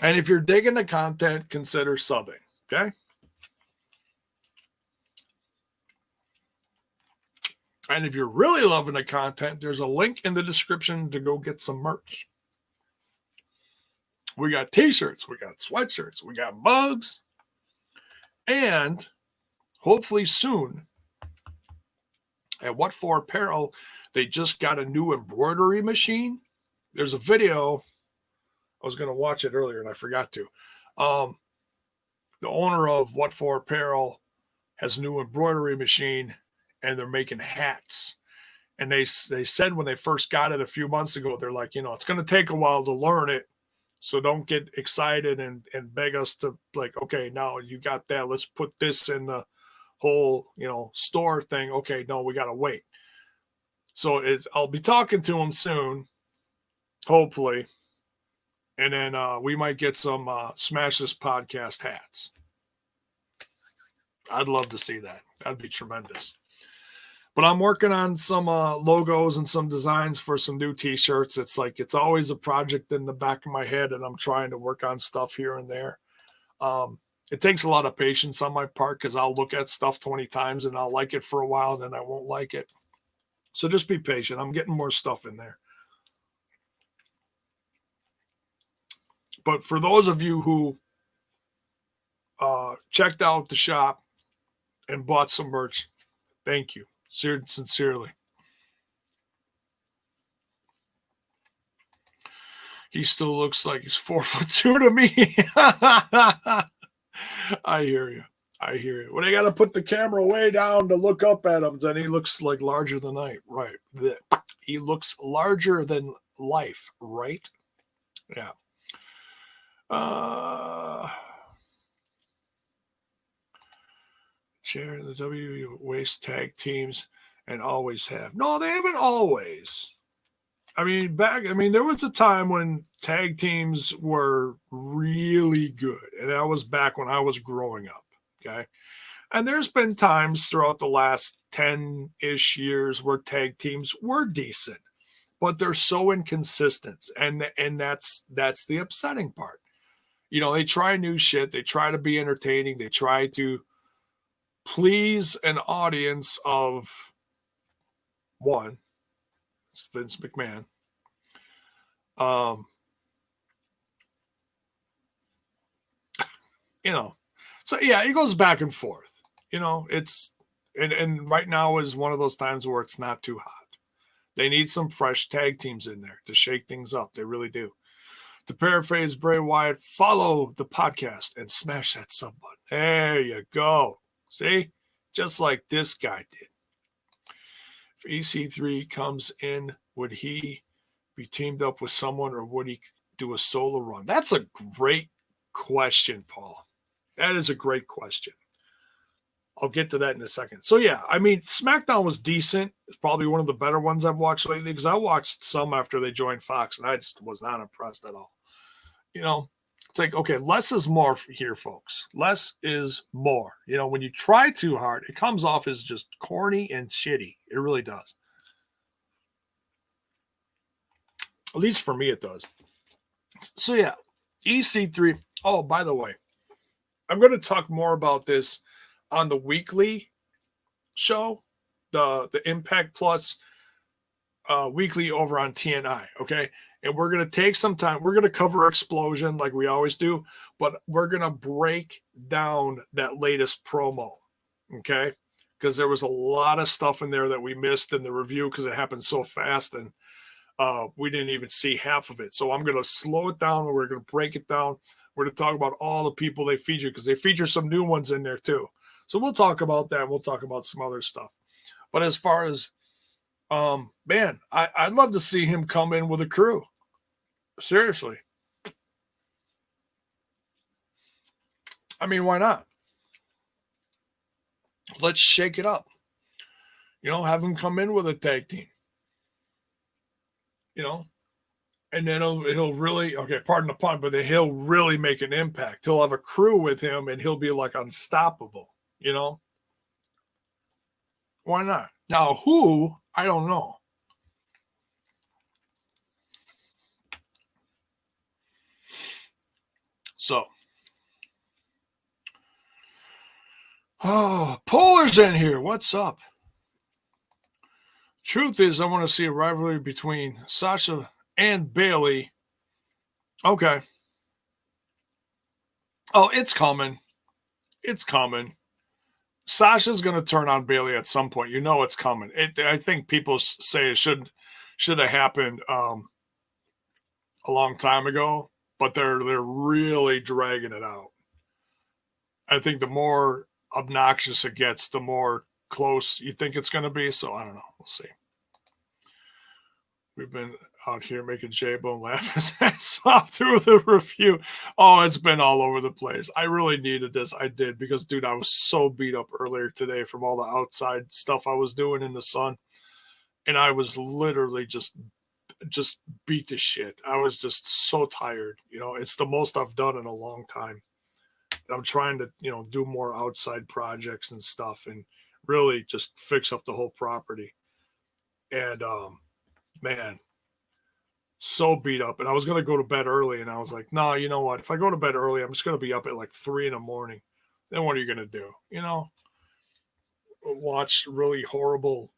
and if you're digging the content, consider subbing. Okay. And if you're really loving the content, there's a link in the description to go get some merch. We got t-shirts, we got sweatshirts, we got mugs. And hopefully soon, at What For Apparel, they just got a new embroidery machine. There's a video. I was going to watch it earlier and I forgot to. The owner of What For Apparel has a new embroidery machine, and they're making hats. And they said when they first got it a few months ago, they're like, it's going to take a while to learn it. So don't get excited and beg us to, like, okay, now you got that. Let's put this in the whole, store thing. Okay, no, we got to wait. So I'll be talking to him soon, hopefully. And then we might get some Smash This Podcast hats. I'd love to see that. That'd be tremendous. But I'm working on some logos and some designs for some new t-shirts. It's always a project in the back of my head, and I'm trying to work on stuff here and there. It takes a lot of patience on my part because I'll look at stuff 20 times and I'll like it for a while and then I won't like it. So just be patient. I'm getting more stuff in there. But for those of you who checked out the shop and bought some merch, thank you. Sincerely. He still looks like he's 4'2" to me. I hear you. Well, they got to put the camera way down to look up at him. Then he looks like larger than life. Right. He looks larger than life. Right. Yeah. Chair the WWE waste tag teams and always have. No, they haven't always. I mean, there was a time when tag teams were really good, and that was back when I was growing up. Okay. And there's been times throughout the last 10-ish years where tag teams were decent, but they're so inconsistent. And that's the upsetting part. They try new shit. They try to be entertaining. They try to please an audience of one. It's Vince McMahon. So yeah, it goes back and forth. It's and right now is one of those times where it's not too hot. They need some fresh tag teams in there to shake things up. They really do. To paraphrase Bray Wyatt, follow the podcast and smash that sub button. There you go. See? Just like this guy did. If EC3 comes in, would he be teamed up with someone or would he do a solo run? That's a great question, Paul. That is a great question. I'll get to that in a second. So, yeah, I mean, SmackDown was decent. It's probably one of the better ones I've watched lately because I watched some after they joined Fox, and I just was not impressed at all. It's like, okay, less is more here, folks. Less is more. When you try too hard, it comes off as just corny and shitty. It really does. At least for me, it does. So yeah, EC3. Oh, by the way, I'm going to talk more about this on the weekly show, the Impact Plus weekly over on TNI. Okay, and we're going to take some time. We're going to cover Explosion like we always do, but we're going to break down that latest promo. Okay, because there was a lot of stuff in there that we missed in the review because it happened so fast and we didn't even see half of it. So I'm going to slow it down and we're going to break it down. We're going to talk about all the people they feature because they feature some new ones in there too. So we'll talk about that. We'll talk about some other stuff. But as far as, man, I'd love to see him come in with a crew. Seriously. I mean, why not? Let's shake it up. You know, have him come in with a tag team. You know, and then he'll really, okay, pardon the pun, but then he'll really make an impact. He'll have a crew with him and he'll be like unstoppable, you know? Why not? Now, who? I don't know. So, oh, Polar's in here. What's up? Truth is, I want to see a rivalry between Sasha and Bailey. Okay. Oh, it's coming. It's coming. Sasha's going to turn on Bailey at some point. You know it's coming. I think people say it should have happened a long time ago, but they're really dragging it out. I think the more obnoxious it gets, the more close you think it's going to be. So I don't know. We'll see. We've been out here making J-Bone laugh his ass off through the review. Oh, it's been all over the place. I really needed this. I did because, dude, I was so beat up earlier today from all the outside stuff I was doing in the sun. And I was literally just beat to shit. I was just so tired. You know, it's the most I've done in a long time. I'm trying to, you know, do more outside projects and stuff and really just fix up the whole property. And man, so beat up. And I was going to go to bed early and I was like, no, you know what? If I go to bed early, I'm just going to be up at like 3 a.m. Then what are you going to do? You know, watch really horrible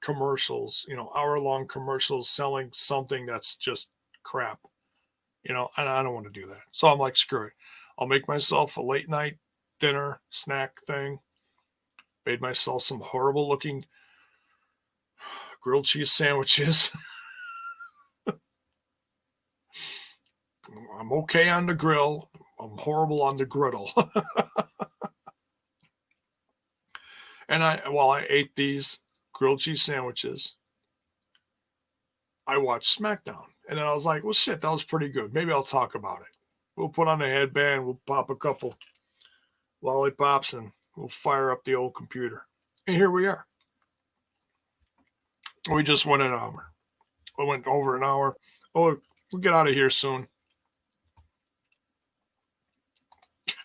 commercials, you know, hour-long commercials selling something that's just crap. You know, and I don't want to do that. So I'm like, screw it. I'll make myself a late night dinner snack thing. Made myself some horrible looking grilled cheese sandwiches. I'm okay on the grill. I'm horrible on the griddle. And while I ate these grilled cheese sandwiches, I watched SmackDown. And then I was like, well, shit, that was pretty good. Maybe I'll talk about it. We'll put on a headband. We'll pop a couple lollipops and we'll fire up the old computer. And here we are. We just went an hour. We went over an hour. Oh, we'll get out of here soon.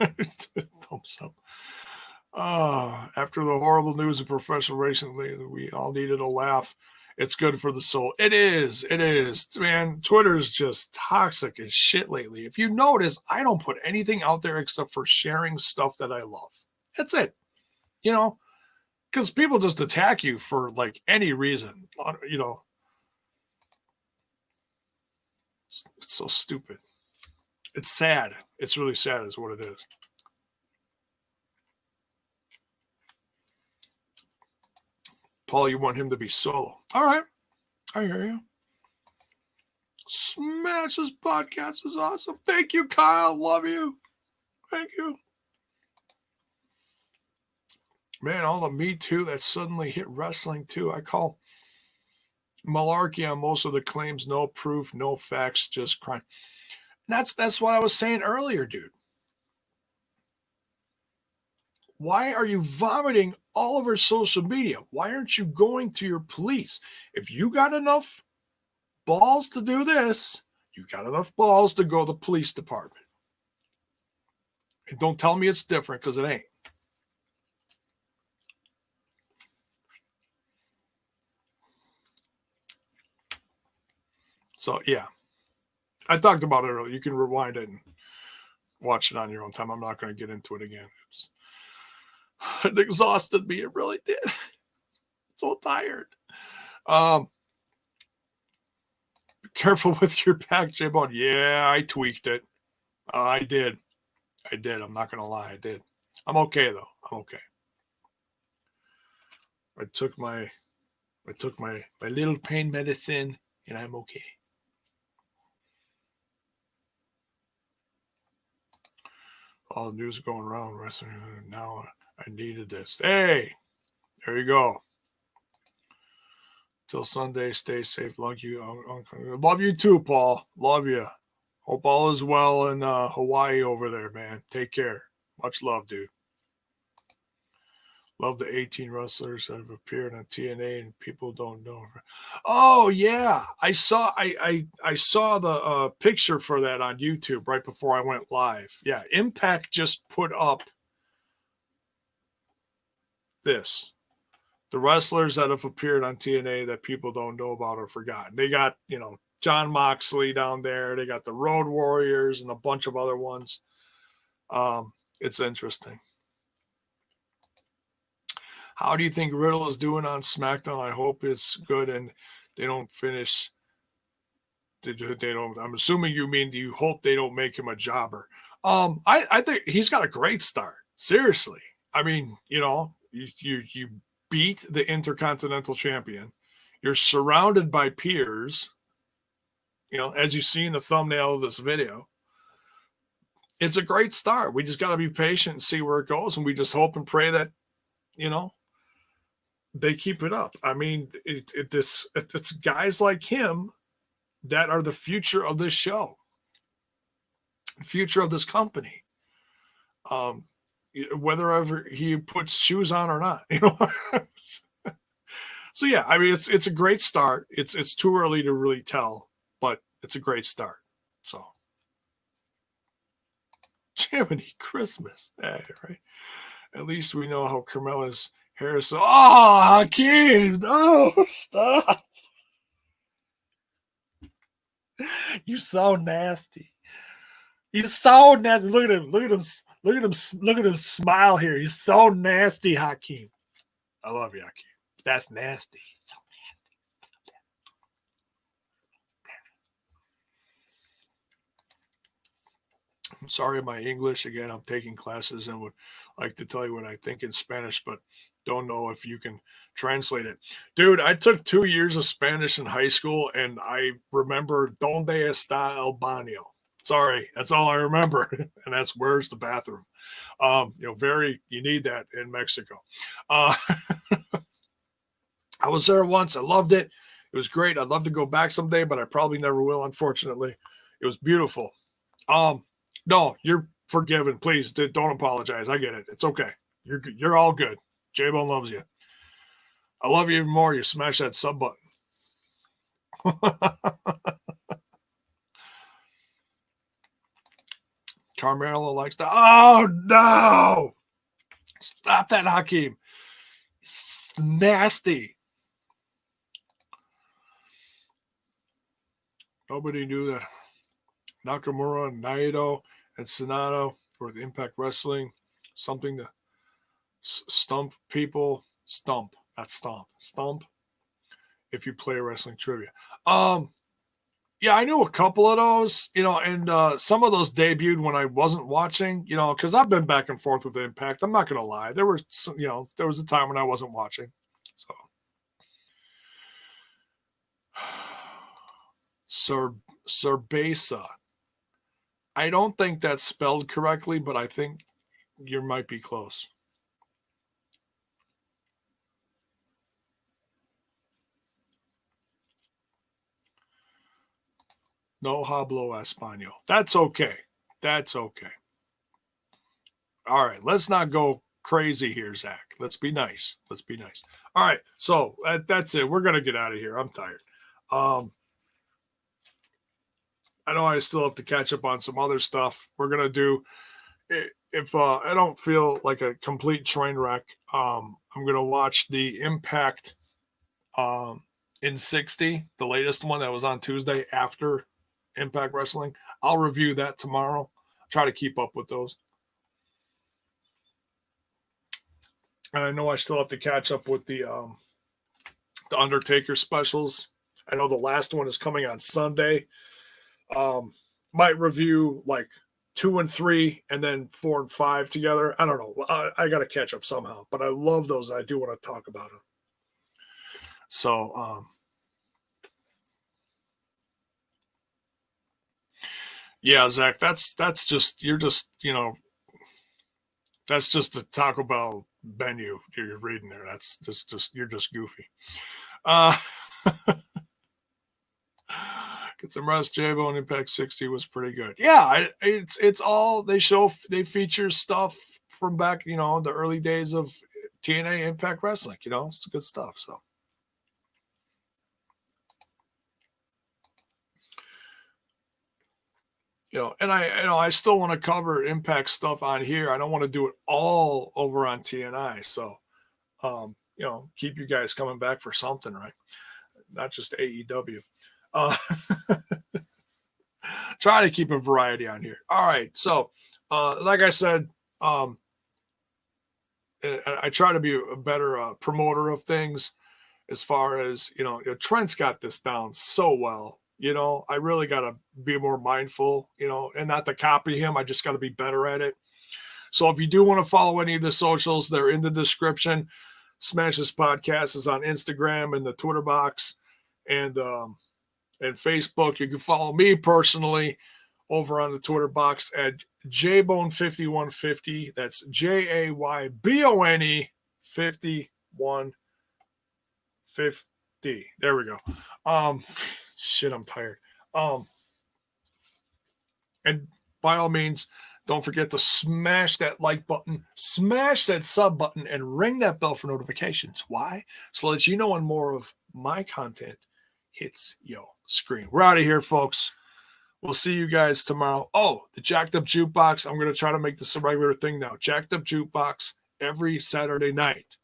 Thumbs up. After the horrible news of professional racing, we all needed a laugh. It's good for the soul. It is. It is. Man, Twitter's just toxic as shit lately. If you notice, I don't put anything out there except for sharing stuff that I love. That's it. You know, because people just attack you for like any reason. You know, it's so stupid. It's sad. It's really sad is what it is. Paul, you want him to be solo. All right. I hear you. Smash this podcast is awesome. Thank you, Kyle. Love you. Thank you. Man, all the Me Too that suddenly hit wrestling too. I call malarkey on most of the claims. No proof, no facts, just crime. And that's what I was saying earlier, dude. Why are you vomiting all over social media? Why aren't you going to your police? If you got enough balls to do this, you got enough balls to go to the police department. And don't tell me it's different because it ain't. So yeah, I talked about it earlier. You can rewind it and watch it on your own time. I'm not going to get into it again. It exhausted me. It really did. So tired. Be careful with your back, J-Bone. Yeah, I tweaked it. I did. I'm not going to lie. I did. I'm okay though. I'm okay. I took my little pain medicine and I'm okay. All the news going around wrestling. Now I needed this. Hey, there you go. Till Sunday, stay safe. Love you. Love you too, Paul. Love you. Hope all is well in Hawaii over there, man. Take care. Much love, dude. Love the 18 wrestlers that have appeared on TNA and people don't know. Oh yeah, I saw the picture for that on YouTube right before I went live. Yeah, Impact just put up this. The wrestlers that have appeared on TNA that people don't know about or forgotten. They got, John Moxley down there. They got the Road Warriors and a bunch of other ones. It's interesting. How do you think Riddle is doing on SmackDown? I hope it's good and they don't finish. They don't. I'm assuming you mean, do you hope they don't make him a jobber? I think he's got a great start. Seriously, I mean, you beat the Intercontinental Champion. You're surrounded by peers. As you see in the thumbnail of this video. It's a great start. We just got to be patient and see where it goes, and we just hope and pray that, they keep it up. I mean, it's guys like him that are the future of this show, future of this company. Whether ever he puts shoes on or not, So yeah, I mean, it's a great start. It's too early to really tell, but it's a great start. So, Jiminy Christmas, right? At least we know how Carmella's hair is. Oh, Hakeem! Oh, stop! You're so nasty. He's so nasty. Look at him. Look at him. Look at him. Look at him smile here. He's so nasty, Hakeem. I love you, Hakeem. That's nasty. So nasty. I'm sorry, my English. Again, I'm taking classes and would like to tell you what I think in Spanish, but don't know if you can translate it. Dude, I took 2 years of Spanish in high school, and I remember Donde está el baño? Sorry, that's all I remember. And that's where's the bathroom. You need that in Mexico. I was there once. I loved it. It was great. I'd love to go back someday, but I probably never will, unfortunately. It was beautiful. No, you're forgiven. Please don't apologize. I get it. It's okay. You're all good. J-Bone loves you. I love you even more. You smash that sub button. Carmelo likes to. Oh no! Stop that, Hakeem. Nasty. Nobody knew that Nakamura, Naito, and Sonata were with Impact Wrestling. Something to stump people. Stump, not stomp. Stump. If you play wrestling trivia. Yeah, I knew a couple of those, and some of those debuted when I wasn't watching, because I've been back and forth with Impact. I'm not going to lie. There was a time when I wasn't watching. So, Cerbasa. I don't think that's spelled correctly, but I think you might be close. No hablo español. That's okay. That's okay. All right, let's not go crazy here, Zach. Let's be nice. All right, so that's it. We're gonna get out of here. I'm tired. I know I still have to catch up on some other stuff. We're gonna do. If I don't feel like a complete train wreck, I'm gonna watch the Impact in 60, the latest one that was on Tuesday after Impact Wrestling. I'll review that tomorrow. Try to keep up with those. And I know I still have to catch up with the Undertaker specials. I know the last one is coming on Sunday. Might review like 2 and 3 and then 4 and 5 together. I don't know. I got to catch up somehow, but I love those. I do want to talk about them. So, yeah, Zach, that's just, you're just, that's just the Taco Bell menu you're reading there. That's just you're just goofy. Uh, Get some rest. J-Bone Impact 60 was pretty good. Yeah, it's all they feature stuff from back, the early days of TNA Impact Wrestling. It's good stuff. So, and I still want to cover Impact stuff on here. I don't want to do it all over on TNI. So, keep you guys coming back for something, right? Not just AEW. Try to keep a variety on here. All right. So, like I said, I try to be a better promoter of things as far as, Trent's got this down so well. I really got to be more mindful, and not to copy him. I just got to be better at it. So if you do want to follow any of the socials, they're in the description. Smash This Podcast is on Instagram and the Twitter box and Facebook. You can follow me personally over on the Twitter box at JBone5150. That's JAYBONE 5150. There we go. Shit, I'm tired. And by all means, don't forget to smash that like button, smash that sub button, and ring that bell for notifications. Why? So that you know when more of my content hits your screen. We're out of here, folks. We'll see you guys tomorrow. Oh, the Jacked Up Jukebox. I'm going to try to make this a regular thing now. Jacked Up Jukebox every Saturday night.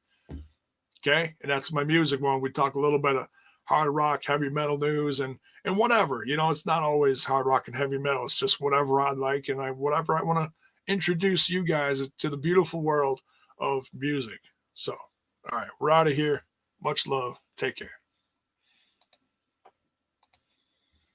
Okay? And that's my music one. We talk a little bit of hard rock, heavy metal news, and whatever. It's not always hard rock and heavy metal. It's just whatever I like and whatever I want to introduce you guys to the beautiful world of music. So, all right, we're out of here. Much love. Take care.